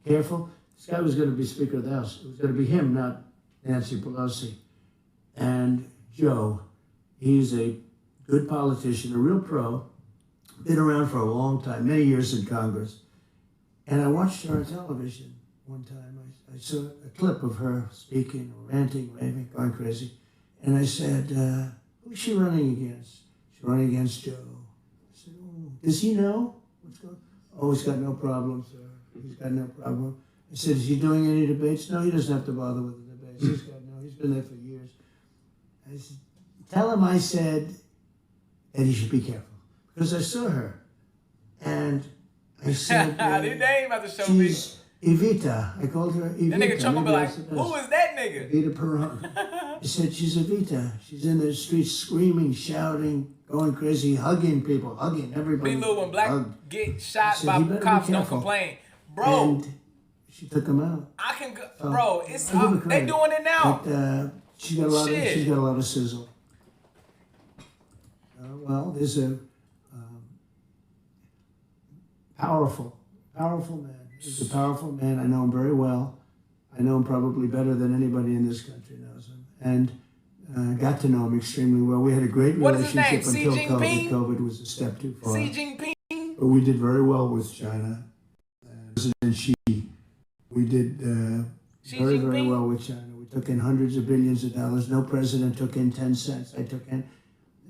careful? This guy was going to be Speaker of the House. It was going to be him, not Nancy Pelosi." And Joe, he's a good politician, a real pro, been around for a long time, many years in Congress. And I watched her on television one time. I saw a clip of her speaking, or ranting, raving, going crazy. And I said, who's she running against? She's running against Joe. I said, oh, does he know what's going on? Oh, he's got no problem, sir. He's got no problem. I said, is he doing any debates? No, he doesn't have to bother with the debates. He's been there for years. I said, tell him I said that he should be careful. Because I saw her. And I said, they ain't about to show me. she's Evita. I called her Evita. That nigga Chuck will be like, Maybe who is that nigga? Evita Peron. I said, she's Evita. She's in the streets screaming, shouting, going crazy, hugging people, hugging everybody. BLOU, when black get shot said, by "You better be cops, don't careful." complain. Bro, And she took him out. I can go, bro, it's I give her they credit. doing it now. But she's got a lot of sizzle. Well, there's a powerful man. He's a powerful man. I know him very well. I know him probably better than anybody in this country knows him. And got to know him extremely well. We had a great What is his relationship name? until Xi COVID. Jinping? COVID was a step too far. Xi Jinping. But we did very well with China. President Xi, we did very well with China. We took in hundreds of billions of dollars. No president took in 10 cents. I took in,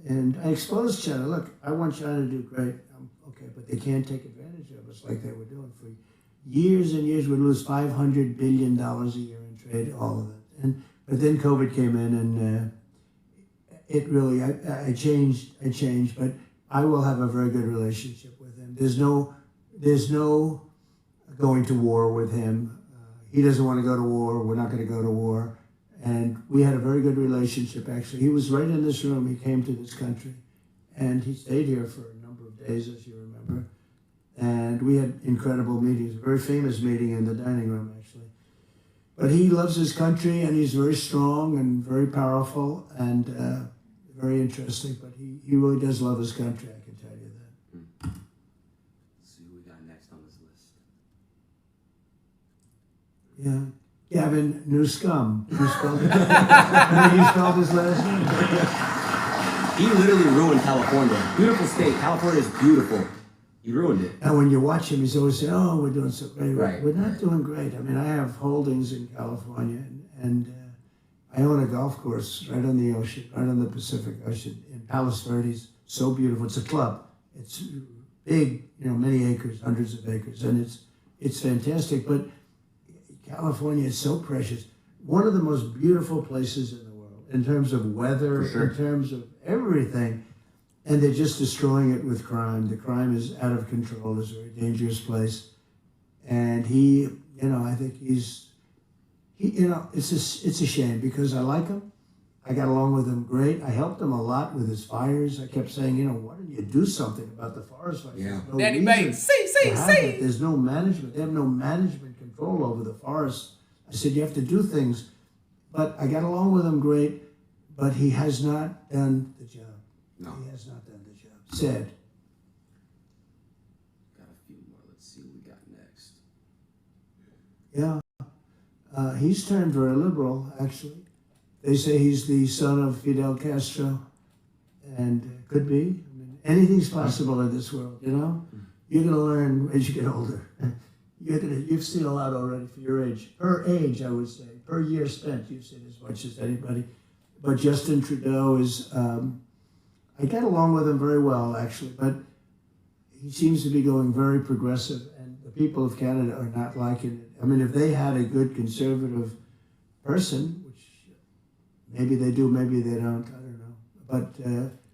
and I exposed China. Look, I want China to do great. Okay, but they can't take advantage of us like they were doing for years and years. We'd lose $500 billion a year in trade, all of it. But then COVID came in, and it really, I changed, but I will have a very good relationship with him. There's no going to war with him. He doesn't want to go to war. We're not going to go to war. And we had a very good relationship, actually. He was right in this room. He came to this country, and he stayed here for a number of days, as you remember. And we had incredible meetings, a very famous meeting in the dining room, actually. But he loves his country, and he's very strong and very powerful and very interesting. But he really does love his country, I can tell you that. Let's see who we got next on this list. Yeah. Gavin Newscomb. You spelled it? You spelled his last name? He literally ruined California. Beautiful state. California is beautiful. He ruined it. And when you watch him, he's always saying, oh, we're doing so great. Right. We're not doing great. I mean, I have holdings in California, and I own a golf course right on the ocean, right on the Pacific Ocean in Palos Verdes. So beautiful. It's a club. It's big, many acres, hundreds of acres, and it's fantastic. But California is so precious. One of the most beautiful places in the world in terms of weather, in terms of everything. And they're just destroying it with crime. The crime is out of control. It's a very dangerous place. And he, I think it's a shame because I like him. I got along with him great. I helped him a lot with his fires. I kept saying, why don't you do something about the forest fires? Yeah. No Danny reason Bates, to have it. There's no management. They have no management control over the forest. I said, you have to do things. But I got along with him great, but he has not done the job. No. He has not done the job. Said. Got a few more. Let's see what we got next. Yeah. He's turned very liberal, actually. They say he's the son of Fidel Castro, and could be. I mean, anything's possible in this world, You're going to learn as you get older. You've seen a lot already for your age. Per age, I would say. Per year spent, you've seen as much as anybody. But Justin Trudeau is, I get along with him very well, actually, but he seems to be going very progressive, and the people of Canada are not liking it. I mean, if they had a good conservative person, which maybe they do, maybe they don't, I don't know. But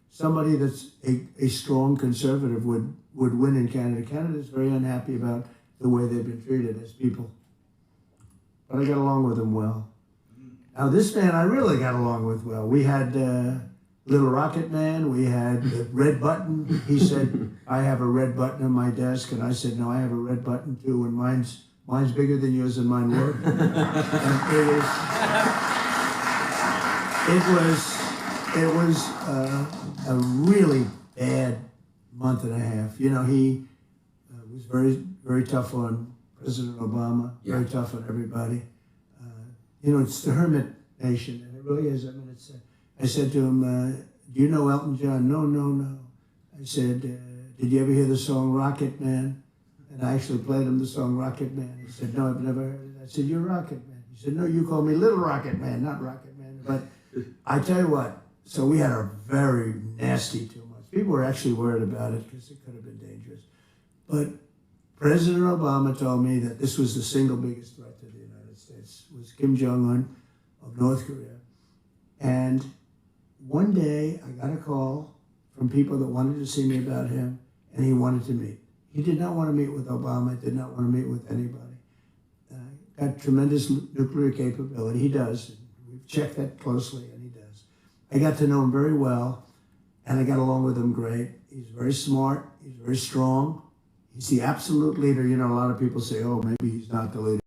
somebody that's a strong conservative would win in Canada. Canada is very unhappy about the way they've been treated as people. But I got along with them well. Now this man I really got along with well. We had Little Rocket Man, we had the red button. He said, I have a red button on my desk, and I said, no, I have a red button too, and mine's bigger than yours and mine work. And it was a really bad month and a half. He was very, very tough on President Obama, very tough on everybody. It's the hermit nation, and it really is. I mean, I said to him, do you know Elton John? No. I said, did you ever hear the song Rocket Man? And I actually played him the song Rocket Man. He said, no, I've never heard it. I said, you're Rocket Man. He said, no, you call me Little Rocket Man, not Rocket Man. But I tell you what, so we had a very nasty 2 months. People were actually worried about it because it could have been dangerous. But President Obama told me that this was the single biggest threat to the United States, was Kim Jong-un of North Korea. And one day I got a call from people that wanted to see me about him, and he wanted to meet. He did not want to meet with Obama, did not want to meet with anybody. Got tremendous nuclear capability. He does. We've checked that closely, and he does. I got to know him very well, and I got along with him great. He's very smart. He's very strong. He's the absolute leader. A lot of people say, oh, maybe he's not the leader.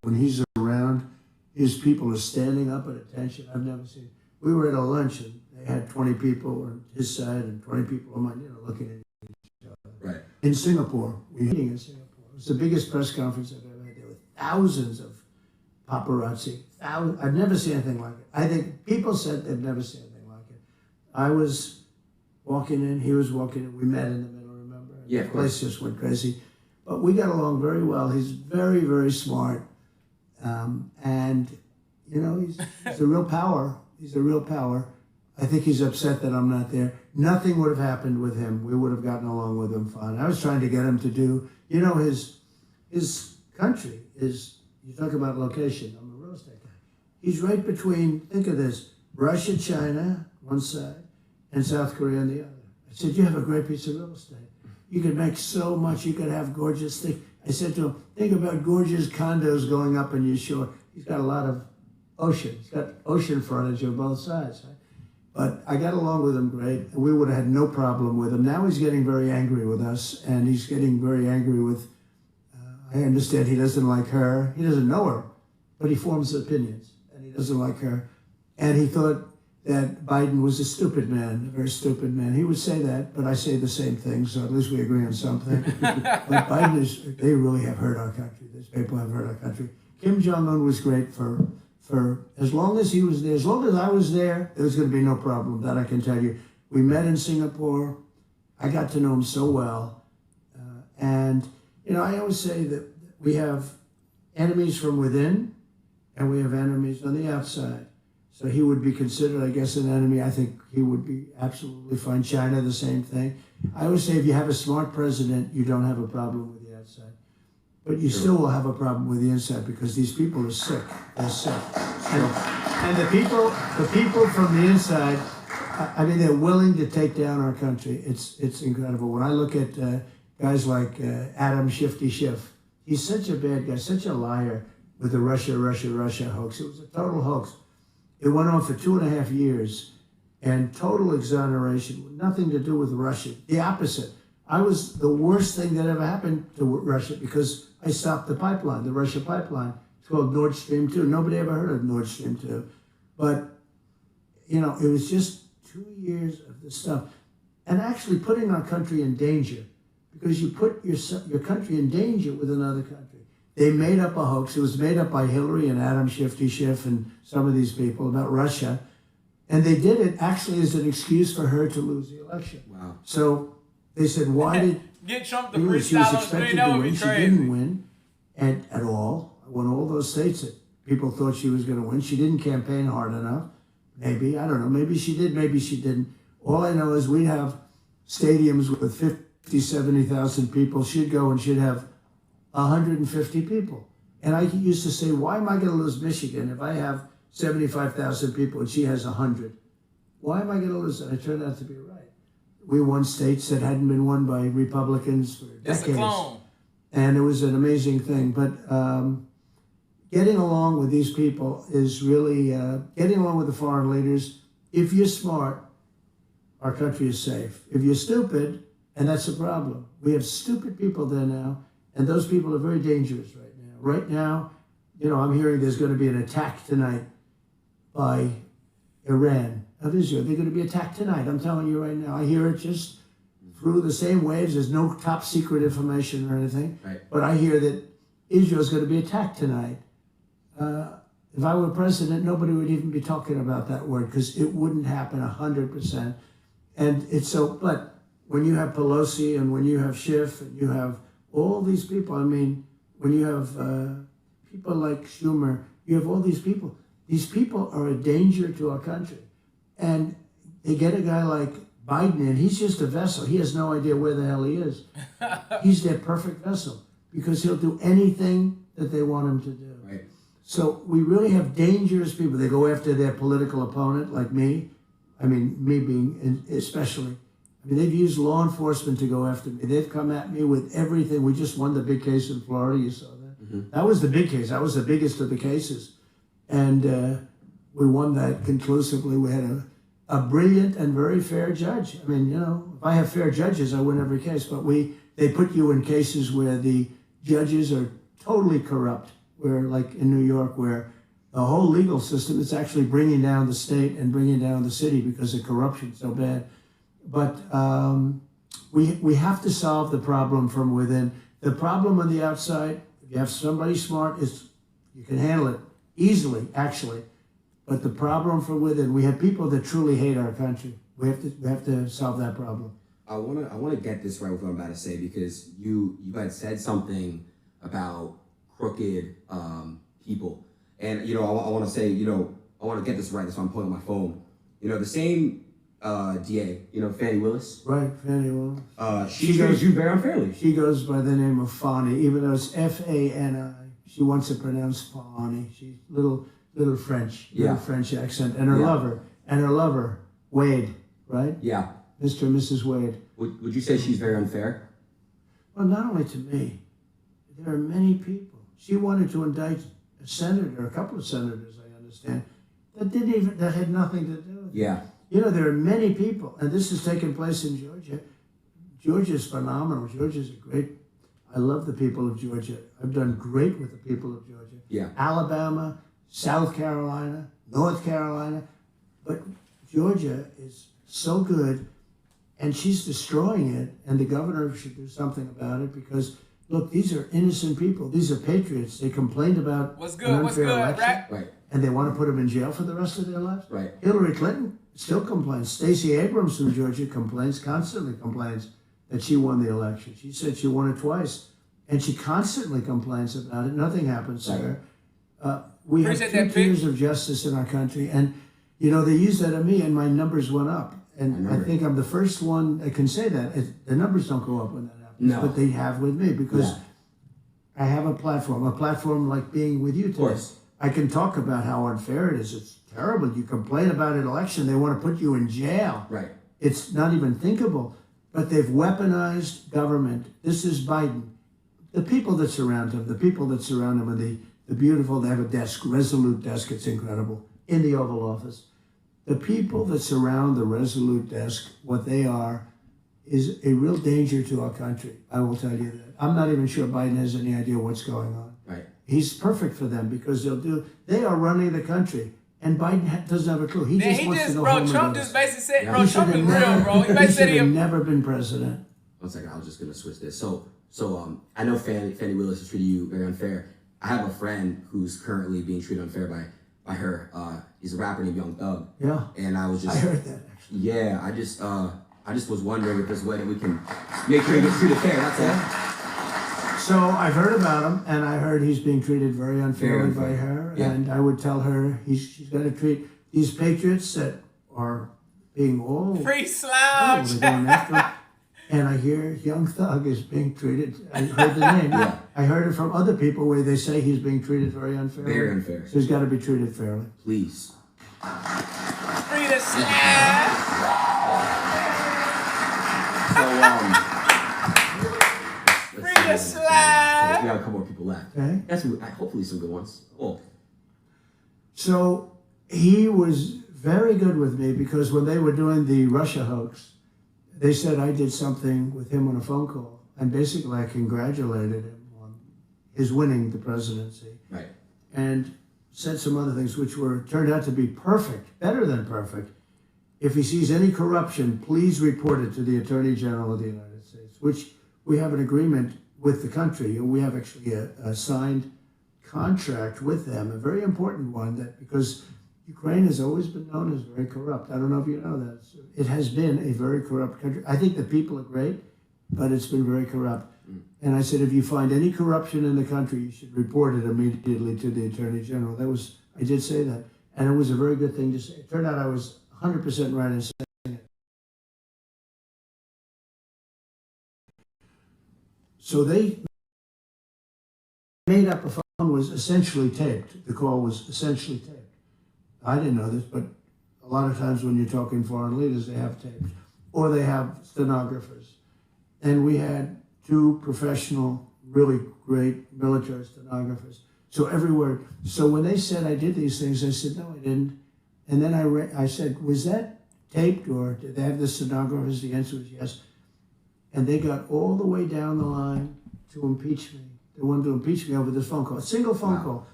When he's around, his people are standing up at attention. I've never seen. We were at a lunch, and they had 20 people on his side and 20 people on mine, looking at each other. Right. In Singapore. We were meeting in Singapore. It was the biggest press conference I've ever had. There were thousands of paparazzi. I've never seen anything like it. I think people said they've never seen anything like it. I was walking in, he was walking in, we met in the middle, remember? Yeah, the place just went crazy. But we got along very well. He's very, very smart. And, he's a real power. He's a real power. I think he's upset that I'm not there. Nothing would have happened with him. We would have gotten along with him fine. I was trying to get him to do, his country is, you talk about location, I'm a real estate guy. He's right between, think of this, Russia, China, one side, and South Korea on the other. I said, you have a great piece of real estate. You could make so much, you could have gorgeous things. I said to him, think about gorgeous condos going up on your shore. He's got a lot of ocean. He's got ocean frontage on both sides. Right? But I got along with him great, and we would have had no problem with him. Now he's getting very angry with us, and he's getting very angry with, I understand he doesn't like her. He doesn't know her, but he forms opinions, and he doesn't like her. And he thought that Biden was a stupid man, a very stupid man. He would say that, but I say the same thing, so at least we agree on something. But Biden they really have hurt our country. These people have hurt our country. Kim Jong-un was great for as long as he was there. As long as I was there was going to be no problem, that I can tell you. We met in Singapore. I got to know him so well. And, I always say that we have enemies from within, and we have enemies on the outside. So he would be considered, I guess, an enemy. I think he would be absolutely fine. China, the same thing. I always say if you have a smart president, you don't have a problem with the outside. But you still will have a problem with the inside because these people are sick. They're sick. And the people from the inside, they're willing to take down our country. It's incredible. When I look at guys like Adam Shifty Schiff, he's such a bad guy, such a liar with the Russia hoax. It was a total hoax. It went on for 2.5 years, and total exoneration, nothing to do with Russia. The opposite. I was the worst thing that ever happened to Russia because I stopped the pipeline, the Russia pipeline. It's called Nord Stream 2. Nobody ever heard of Nord Stream 2. But, you know, it was just 2 years of this stuff. And actually putting our country in danger, because you put your country in danger with another country. They made up a hoax. It was made up by Hillary and Adam Schiff and some of these people about Russia. And they did it actually as an excuse for her to lose the election. Wow. So they said, why did... Get Trump the she was freestyle on the expected screen, that to would win. be She crazy. didn't win at all. Won all those states that people thought she was going to win. She didn't campaign hard enough. Maybe, I don't know. Maybe she did, maybe she didn't. All I know is we'd have stadiums with 50, 70,000 people. She'd go and she'd have 150 people. And I used to say, why am I going to lose Michigan if I have 75,000 people and she has 100? Why am I going to lose? And it turned out to be right. We won states that hadn't been won by Republicans for It's a decades. clone. And it was an amazing thing. But getting along with these people is really, getting along with the foreign leaders, if you're smart, our country is safe. If you're stupid, and that's a problem. We have stupid people there now, and those people are very dangerous right now. Right now, you know, I'm hearing there's going to be an attack tonight by Iran of Israel. They're going to be attacked tonight. I'm telling you right now. I hear it just through the same waves. There's no top secret information or anything. Right. But I hear that Israel's going to be attacked tonight. If I were president, nobody would even be talking about that word because it wouldn't happen 100%. And it's so, but when you have Pelosi and when you have Schiff and you have all these people, I mean, when you have people like Schumer, you have all these people. These people are a danger to our country. And they get a guy like Biden in, he's just a vessel. He has no idea where the hell he is. He's their perfect vessel because he'll do anything that they want him to do. Right. So we really have dangerous people. They go after their political opponent, like me. I mean, me being especially. I mean, they've used law enforcement to go after me. They've come at me with everything. We just won the big case in Florida. You saw that. Mm-hmm. That was the big case. That was the biggest of the cases. And we won that conclusively. We had a brilliant and very fair judge. I mean, you know, if I have fair judges, I win every case. But they put you in cases where the judges are totally corrupt. Where, like in New York, where the whole legal system is actually bringing down the state and bringing down the city because of corruption so bad. But we have to solve the problem from within. The problem on the outside, if you have somebody smart, is you can handle it easily, actually. But the problem from within, we have people that truly hate our country. We have to solve that problem. I wanna get this right with what I'm about to say because you had said something about crooked people, and you know I want to say, you know, I want to get this right. That's why I'm pulling my phone. You know, the same DA, you know, Fannie Willis. Right, Fannie Willis. She treats you very unfairly. She goes by the name of Fani, even though it's Fani. She wants to pronounce Fani. She's little French, little French accent, and her lover, Wade, right? Yeah. Mr. and Mrs. Wade. Would you say she's very unfair? Well, not only to me. There are many people. She wanted to indict a senator, a couple of senators, I understand, that had nothing to do with it. Yeah. You know, there are many people, and this has taken place in Georgia. Georgia's phenomenal. Georgia's I love the people of Georgia. I've done great with the people of Georgia. Yeah. Alabama, South Carolina, North Carolina. But Georgia is so good, and she's destroying it, and the governor should do something about it because, look, these are innocent people. These are patriots. They complained about What's an good? What's unfair good, election, Right. and they want to put them in jail for the rest of their lives. Right. Hillary Clinton still complains. Stacey Abrams from Georgia constantly complains that she won the election. She said she won it twice, and she constantly complains about it. Nothing happens to her. We have Appreciate 2 tiers of justice in our country, and you know they used that on me, and my numbers went up. And I think I'm the first one that can say that. The numbers don't go up when that happens, but they have with me because I have a platform like being with you today. Of course. I can talk about how unfair it is. It's terrible. You complain about an election, they want to put you in jail. Right. It's not even thinkable. But they've weaponized government. This is Biden. The people that surround him are the beautiful, they have a desk, resolute desk, it's incredible. in the Oval Office. The people that surround the Resolute desk, what they are, is a real danger to our country. I will tell you that. I'm not even sure Biden has any idea what's going on. Right. He's perfect for them because they are running the country. And Biden doesn't have a clue. He wants to go home. Trump just basically said, Yeah. bro, Trump is real, bro. He basically said should have never been president. 1 second, I was just gonna switch this. So I know Fannie Willis has treated you very unfair. I have a friend who's currently being treated unfair by her. He's a rapper named Young Thug. Yeah. And I was just I heard that. Actually. Yeah, I just was wondering if there's a way that we can make sure he gets treated fair. That's all. So I've heard about him, and I heard he's being treated very unfairly by her. Yeah. And I would tell her she's got to treat these patriots that are being all free slouch. they're going after him. And I hear Young Thug is being treated. I heard the name. Yeah. I heard it from other people where they say he's being treated very unfairly. Very unfair. So he's got to be treated fairly. Please. Free the slouch. So Free the slide. We got a couple more people left. Okay. That's hopefully some good ones. Oh. So he was very good with me because when they were doing the Russia hoax, they said I did something with him on a phone call. And basically I congratulated him on his winning the presidency. Right. And said some other things which turned out to be perfect, better than perfect. If he sees any corruption, please report it to the Attorney General of the United States, which we have an agreement with the country. We have actually a signed contract with them, a very important one, that because Ukraine has always been known as very corrupt. I don't know if you know that. It has been a very corrupt country. I think the people are great, but it's been very corrupt. And I said, if you find any corruption in the country, you should report it immediately to the Attorney General. I did say that. And it was a very good thing to say. It turned out I was 100% right in saying it. So they made up a phone was essentially taped. The call was essentially taped. I didn't know this, but a lot of times when you're talking foreign leaders, they have tapes or they have stenographers. And we had 2 professional, really great military stenographers. So every word. So when they said I did these things, I said, no, I didn't. And then I said, was that taped or did they have the stenographers? The answer was yes. And they got all the way down the line to impeach me. They wanted to impeach me over this phone call, a single phone call.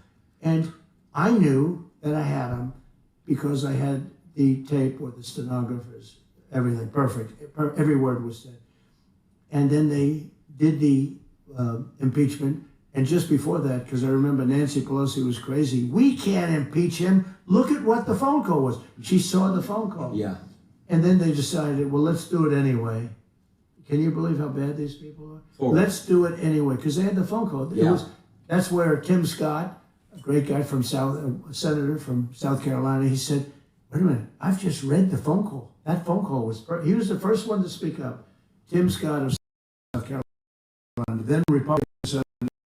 And I knew that I had them because I had the tape or the stenographers, everything perfect. Every word was said. And then they did the impeachment. And just before that, because I remember Nancy Pelosi was crazy, we can't impeach him. Look at what the phone call was. She saw the phone call. Yeah. And then they decided, well, let's do it anyway. Can you believe how bad these people are? Oh. Let's do it anyway, because they had the phone call. Yeah. That's where Tim Scott, a great guy from a senator from South Carolina, he said, wait a minute, I've just read the phone call. That phone call was, he was the first one to speak up. Tim Scott of South Carolina, then Republican senators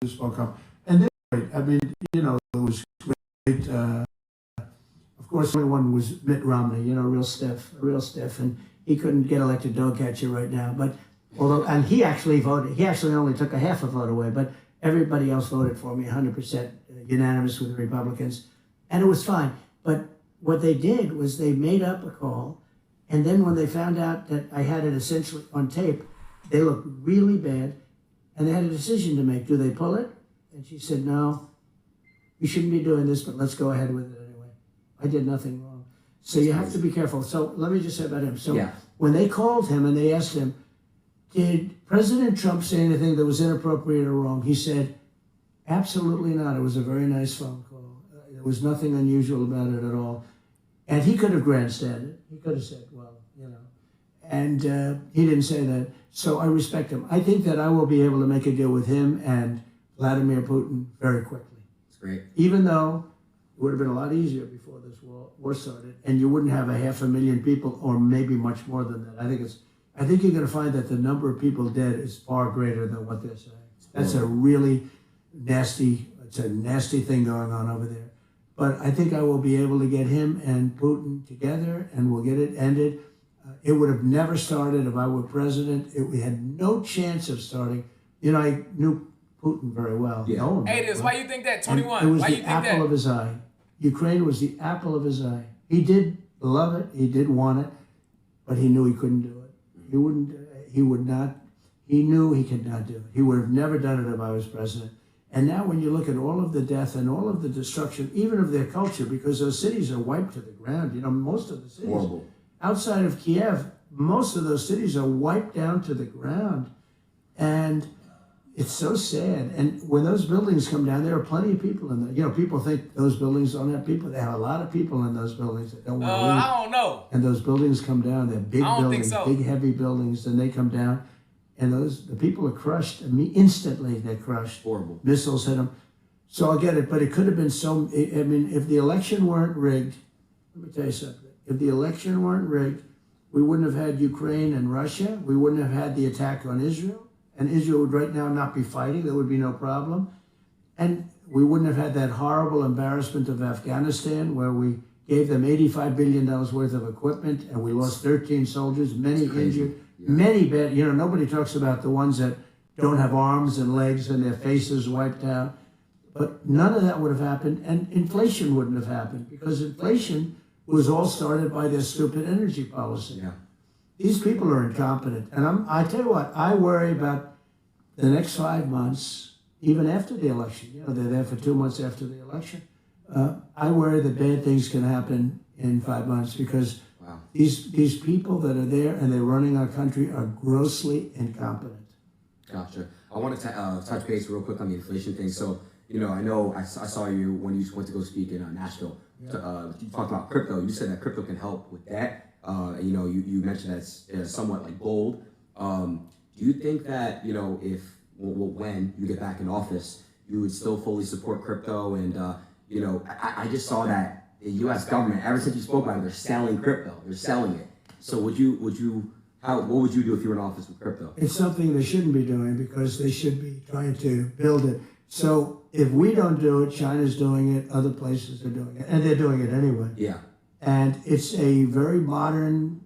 spoke up. And then, I mean, it was great. Of course, the only one was Mitt Romney, real stiff, and he couldn't get elected dog catcher right now. But and he actually voted. He actually only took a half a vote away, but everybody else voted for me, 100% unanimous with the Republicans, and it was fine. But what they did was they made up a call, and then when they found out that I had it essentially on tape, they looked really bad, and they had a decision to make. Do they pull it? And she said, no, you shouldn't be doing this, but let's go ahead with it anyway. I did nothing wrong. So you have to be careful. So let me just say about him. So when they called him and they asked him, did President Trump say anything that was inappropriate or wrong? He said, absolutely not. It was a very nice phone call. There was nothing unusual about it at all. And he could have grandstanded. He could have said, well, And he didn't say that. So I respect him. I think that I will be able to make a deal with him and Vladimir Putin very quickly. That's great. Even though it would have been a lot easier before this war started, and you wouldn't have 500,000 people, or maybe much more than that. I think you're going to find that the number of people dead is far greater than what they're saying. That's a really nasty thing going on over there. But I think I will be able to get him and Putin together, and we'll get it ended. It would have never started if I were president. We had no chance of starting. I knew Putin very well. Yeah. Know him Hey, very this, well. why you think that? And 21. it was Why the you think apple that? of his eye. Ukraine was the apple of his eye. He did love it, he did want it, but he knew he couldn't do it. He would not, he knew he could not do it. He would have never done it if I was president. And now when you look at all of the death and all of the destruction, even of their culture, because those cities are wiped to the ground. You know, most of the cities, Horrible. outside of Kiev, most of those cities are wiped down to the ground. And it's so sad. And when those buildings come down, there are plenty of people in there. You know, people think those buildings don't have people. They have a lot of people in those buildings that don't want to leave. I don't know. And those buildings come down. They're big I don't think buildings, so. big heavy buildings, and they come down. And the people are crushed. Instantly, they're crushed. Horrible. Missiles hit them. So I get it, but it could have been so. I mean, if the election weren't rigged, let me tell you something. If the election weren't rigged, we wouldn't have had Ukraine and Russia. We wouldn't have had the attack on Israel. And Israel would right now not be fighting. There would be no problem. And we wouldn't have had that horrible embarrassment of Afghanistan, where we gave them $85 billion worth of equipment and we lost 13 soldiers, many injured, many bad. You know, nobody talks about the ones that don't have arms and legs and their faces wiped out. But none of that would have happened, and inflation wouldn't have happened, because inflation was all started by their stupid energy policy. Yeah. These people are incompetent. And I tell you what, I worry about the next 5 months, even after the election. You know, they're there for 2 months after the election. I worry that bad things can happen in 5 months, because these people that are there and they're running our country are grossly incompetent. Gotcha. I want to touch base real quick on the inflation thing. So, you know I saw you when you went to go speak in Nashville. Yeah. You talked about crypto. You said that crypto can help with that. You know, you mentioned that's somewhat like gold. Do you think that, you know, when you get back in office, you would still fully support crypto? And, you know, I just saw that the U.S. government, ever since you spoke about it, they're selling crypto. They're selling it. So what would you do if you were in office with crypto? It's something they shouldn't be doing, because they should be trying to build it. So if we don't do it, China's doing it, other places are doing it, and they're doing it anyway. Yeah. And it's a very modern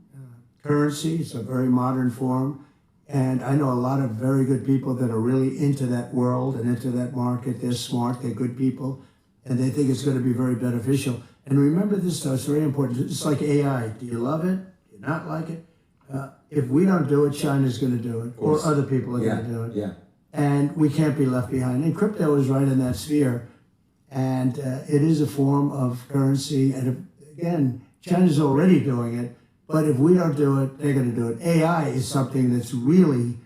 currency. It's a very modern form. And I know a lot of very good people that are really into that world and into that market. They're smart, they're good people, and they think it's going to be very beneficial. And remember this, though, it's very important. It's like AI. Do you love it? Do you not like it? If we don't do it, China's going to do it, or other people are going to do it. Yeah. And we can't be left behind. And crypto is right in that sphere. And it is a form of currency. And again, China's already doing it. But if we don't do it, they're going to do it. AI is something that's really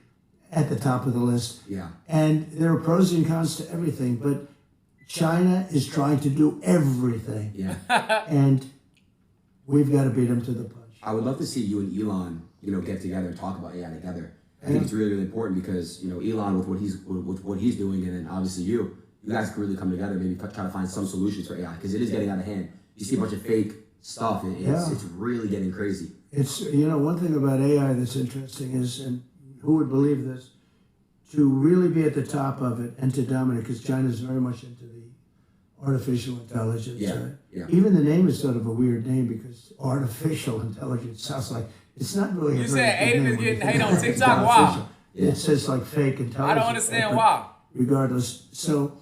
at the top of the list. Yeah. And there are pros and cons to everything. But China is trying to do everything. Yeah. And we've got to beat them to the punch. I would love to see you and Elon, you know, get together and talk about AI together. I think it's really, really important, because, you know, Elon with what he's doing, and then obviously you guys can really come together, maybe try to find some solutions for AI, because it is getting out of hand. You see a bunch of fake stuff, and it's really getting crazy. It's, you know, one thing about AI that's interesting is, and who would believe this, to really be at the top of it and to dominate, because China's very much into the artificial intelligence. Yeah, right? yeah. Even the name is sort of a weird name, because artificial intelligence sounds like, it's not really You a said very good Adin is name when you getting think hate on about it. It's TikTok? Why? artificial. It says like fake intelligence. I don't understand why. Regardless. So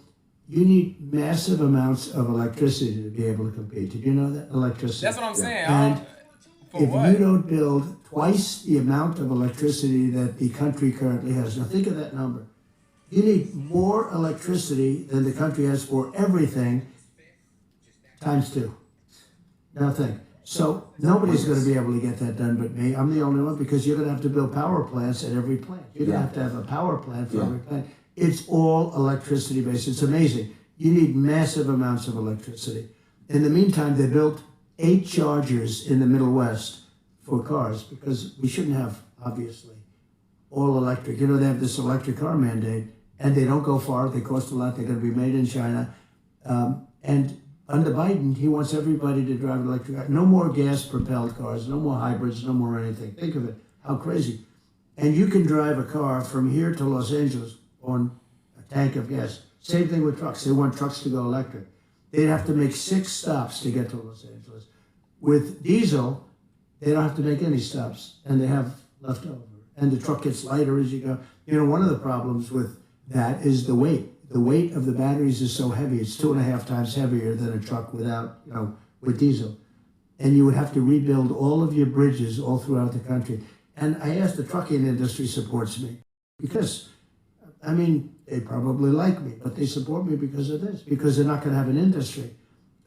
you need massive amounts of electricity to be able to compete. Did you know that? Electricity. That's what I'm saying. And For if what? you don't build twice the amount of electricity that the country currently has, now think of that number. You need more electricity than the country has for everything, times 2. Now think. So nobody's going to be able to get that done but me. I'm the only one, because you're going to have to build power plants at every plant. You're going to have a power plant for every plant. It's all electricity based. It's amazing. You need massive amounts of electricity. In the meantime, they built 8 chargers in the Middle West for cars, because we shouldn't have, obviously, all electric. You know, they have this electric car mandate, and they don't go far. They cost a lot. They're going to be made in China. And under Biden, he wants everybody to drive electric cars. No more gas-propelled cars, no more hybrids, no more anything. Think of it, how crazy. And you can drive a car from here to Los Angeles on a tank of gas. Same thing with trucks. They want trucks to go electric. They'd have to make 6 stops to get to Los Angeles. With diesel, they don't have to make any stops, and they have left over. And the truck gets lighter as you go. You know, one of the problems with that is the weight. the weight of the batteries is so heavy, it's 2.5 times heavier than a truck without, with diesel. And you would have to rebuild all of your bridges all throughout the country. And I asked, the trucking industry supports me because, I mean, they probably like me, but they support me because of this, because they're not going to have an industry.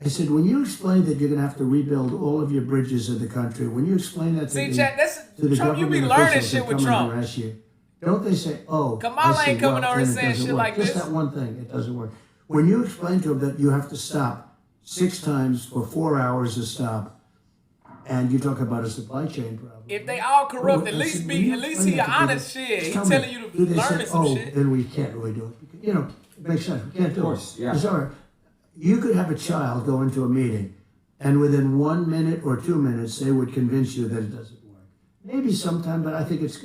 I said, when you explain that you're going to have to rebuild all of your bridges in the country, when you explain that to the Trump, you be government learning officials shit that with come Trump. and harass you, don't they say, oh, Kamala I see, ain't coming well, over and then it saying doesn't shit work. like Just this. that one thing, it doesn't work. When you explain to them that you have to stop 6 times for 4 hours to stop, and you talk about a supply chain problem. If they all corrupt, at I least said, be when you at least explain he that to honest people, shit. He tell telling me, you to do they learn say, some oh, shit. then we can't really do it. It makes sense. We can't do it. Of course, yeah. It's all right. You could have a child go into a meeting, and within 1 minute or 2 minutes, they would convince you that it doesn't work. Maybe sometime, but I think it's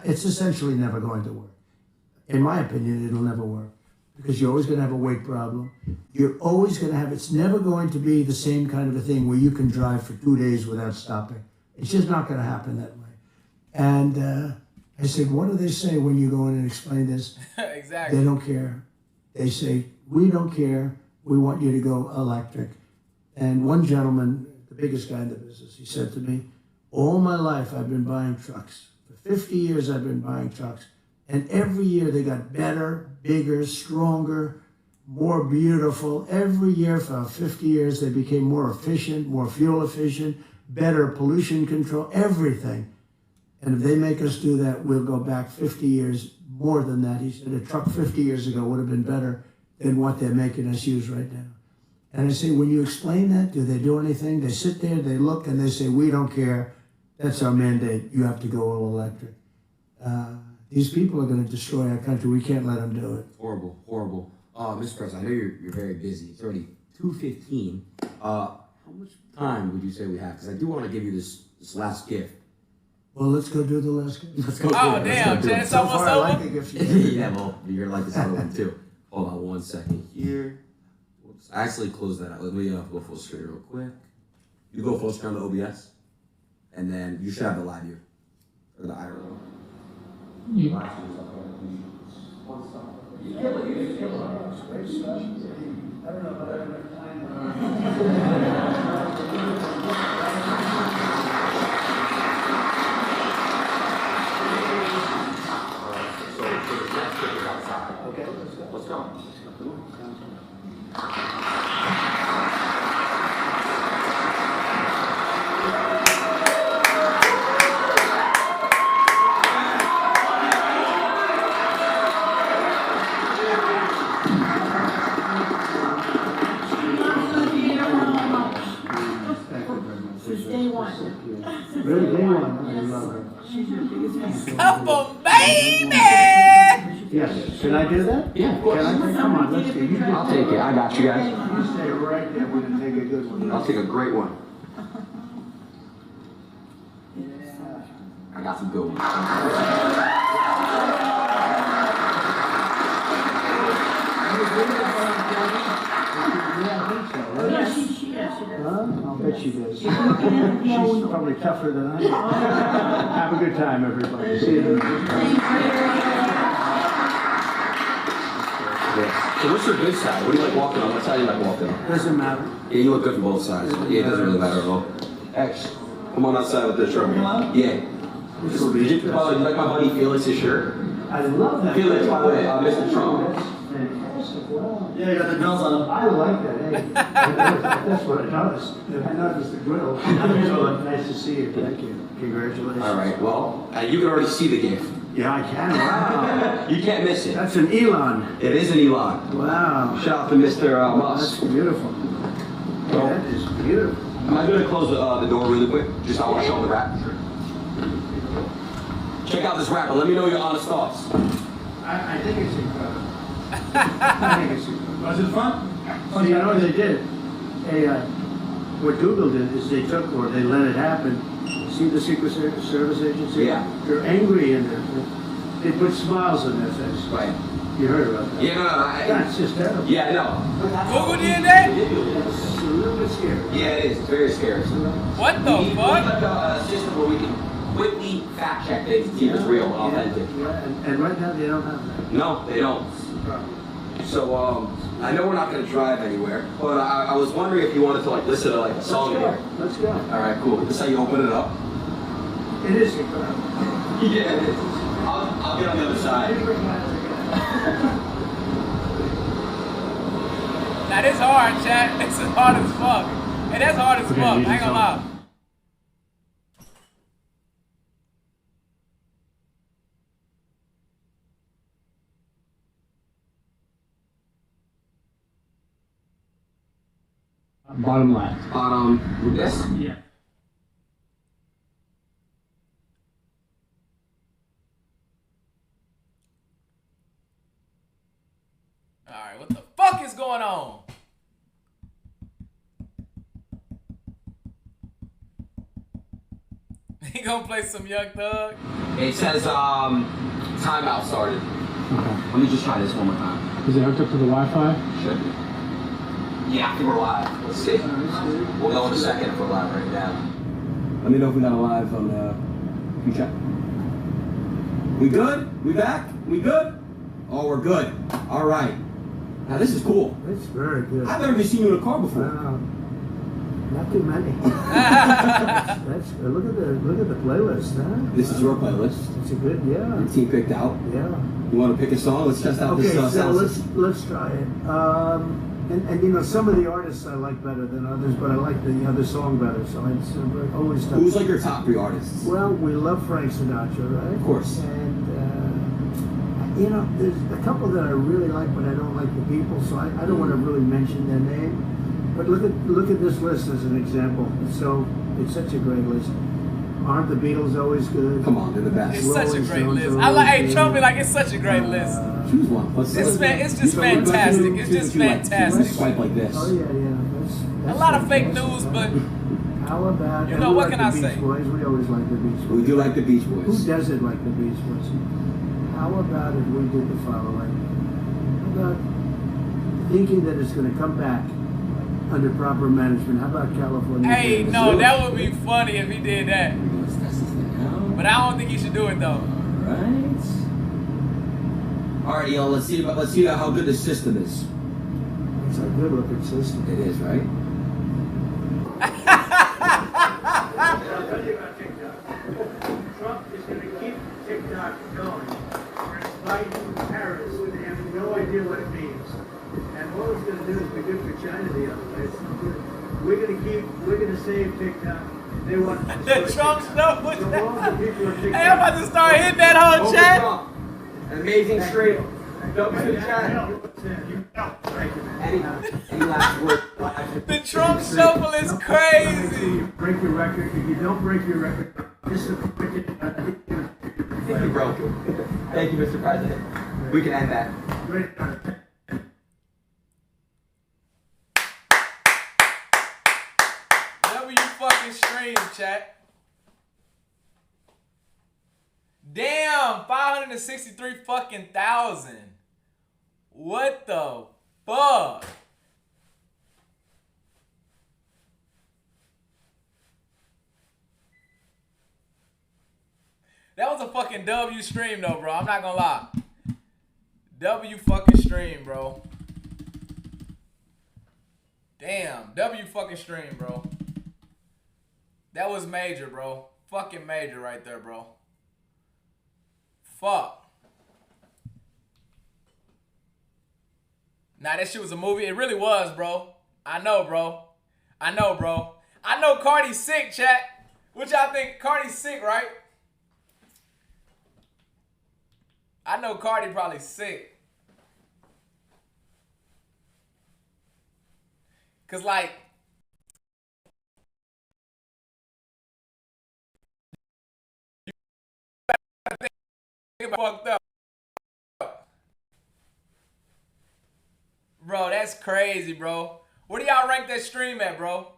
essentially never going to work. In my opinion, it'll never work because you're always going to have a weight problem. You're always going to have. It's never going to be the same kind of a thing where you can drive for 2 days without stopping. It's just not going to happen that way. And I said, what do they say when you go in and explain this? Exactly. They don't care. They say, we don't care. We want you to go electric. And one gentleman, the biggest guy in the business, he said to me, all my life I've been buying trucks. For 50 years I've been buying trucks. And every year they got better, bigger, stronger, more beautiful. Every year for 50 years they became more efficient, more fuel efficient, better pollution control, everything. And if they make us do that, we'll go back 50 years, more than that. He said a truck 50 years ago would have been better than what they're making us use right now. And I say, when you explain that, do they do anything? They sit there, they look, and they say, we don't care. That's our mandate. You have to go all electric. These people are going to destroy our country. We can't let them do it. Horrible, horrible. Mr. President, I know you're very busy. It's already 2:15. How much time would you say we have? Because I do want to give you this last gift. Well, let's go do the last game. Let's go. Oh, damn, Chad, it's almost I like over? the gift. Yeah, well, you're gonna like this other one too. Hold on 1 second here. Whoops. I actually closed that out. Let me go full screen real quick. You go full screen on the OBS, and then you should have the live view or the IRL. Okay, Let's go. Really, day one. I love her. Couple baby! Yes. Can I do that? Yeah. Can I? Come on, let's do it. I'll take it. I got you guys. You stay right there. We're gonna take a good one. I'll take a great one. I got some good ones. I'll bet she does. She's probably tougher than I am. Have a good time, everybody. See you. So what's your good side? What do you like walking on? What side do you like walking on? Doesn't matter. Yeah, you look good from both sides. Yeah, it doesn't really matter at all. X, come on outside with this shirt. Yeah. This will be Did you like my buddy Felix's shirt? I love that. Felix, by the way, Mr. Trump. Fantastic. Wow. Yeah, you got the grills on them. I like that. Hey, that's what I noticed. I noticed the grill. Nice to see you. Thank you. Congratulations. All right, well, you can already see the gift. Yeah, I can. Wow. You can't miss it. That's an Elon. It is an Elon. Wow. Shout out to Mr. That's Musk. beautiful. That is beautiful. I'm going to close the door really quick. Just I want to show them the wrap. Check out this wrapper. Let me know your honest thoughts. I think it's incredible. I think it's incredible. Was it fun? So you know what they did? They, what Google did is they took, or they let it happen. See the Secret Service agency? Yeah. They're angry and they put smiles on their face. Right. You heard about that? Yeah, no, That's just terrible. yeah, I know. Google did that? It's a little bit scary. Yeah, it is. It's very scary. What the We need fuck? like a system where we can quickly fact check things to see if it's real and authentic. Yeah, and right now they don't have that. No, they don't. So, I know we're not gonna drive anywhere, but I was wondering if you wanted to like listen to like a song here. Let's go. All right, cool. This is how you open it up. It is. Yeah, it is. I'll get on the other side. Now this hard, chat. This is hard as fuck. Hey, that's hard as fuck. I ain't gonna lie. Bottom left. This? Yeah. Alright, what the fuck is going on? He gonna play some Young Thug? It says, timeout started. Okay. Let me just try this one more time. Is it hooked up to the Wi-Fi? Should be. Yeah, I think we're live. Let's see. We'll know in a second if we're live right now. Let me know if we're not live on the chat. We good? We back? We good? Oh, we're good. All right. Now this is cool. It's very good. I've never seen you in a car before. Not too many. That's look at the playlist, huh? This is your playlist. It's a good, yeah. Your team picked out. Yeah. You want to pick a song? Let's test out this Okay, so sound let's system. try it. And you know, some of the artists I like better than others, but I like the other song better. So it's always tough. Who's like your top 3 artists? Well, we love Frank Sinatra, right? Of course. And you know, there's a couple that I really like, but I don't like the people, so I don't want to really mention their name. But look at this list as an example. It's such a great list. Aren't the Beatles always good? Come on, they're the best. It's such a Rolling great Stones list. are I like, always hey, show good. me like it's such a great list. Choose one. Let's It's just fantastic. It's just fantastic. Swipe like this. Oh yeah. That's A lot of fake fantastic. news, but How about You and know, we what like can I the Beach say? Boys. We always like the Beach Boys. We do like the Beach Who Boys. doesn't like the Beach Boys? How about if we did the following? How about thinking that it's going to come back under proper management? How about California? hey, Days? no, that would be funny if he did that. But I don't think he should do it though. Right. All right, y'all. Let's see how good the system is. It's a good looking system. It is, right? I'll tell you about TikTok. Trump is going to keep TikTok going. Whereas Biden and Harris, they have no idea what it means. And all it's going to do is be good for China the other way. We're going to save TikTok. They want to The Trump stuff was So all the people on TikTok. Hey, I'm about to start hitting that whole chat. Amazing straight. Don't Thank to you. the chat. Thank you, man. Any last word? The Trump shuffle is crazy. Break your record. If you don't break your record, disappoint it. Thank you, bro. Thank you, Mr. President. We can end that. Great. W fucking stream, chat. Damn, 563 fucking thousand. What the fuck? That was a fucking W stream though, bro. I'm not gonna lie. W fucking stream, bro. Damn, W fucking stream, bro. That was major, bro. Fucking major right there, bro. Fuck. Nah, that shit was a movie. It really was, bro. I know, bro. I know, bro. I know Cardi's sick, chat. What y'all think? Cardi's sick, right? I know Cardi probably sick. Cause like fucked up. Bro, that's crazy, bro. Where do y'all rank that stream at, bro?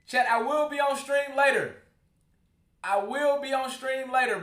Chat, I will be on stream later. I will be on stream later, bro.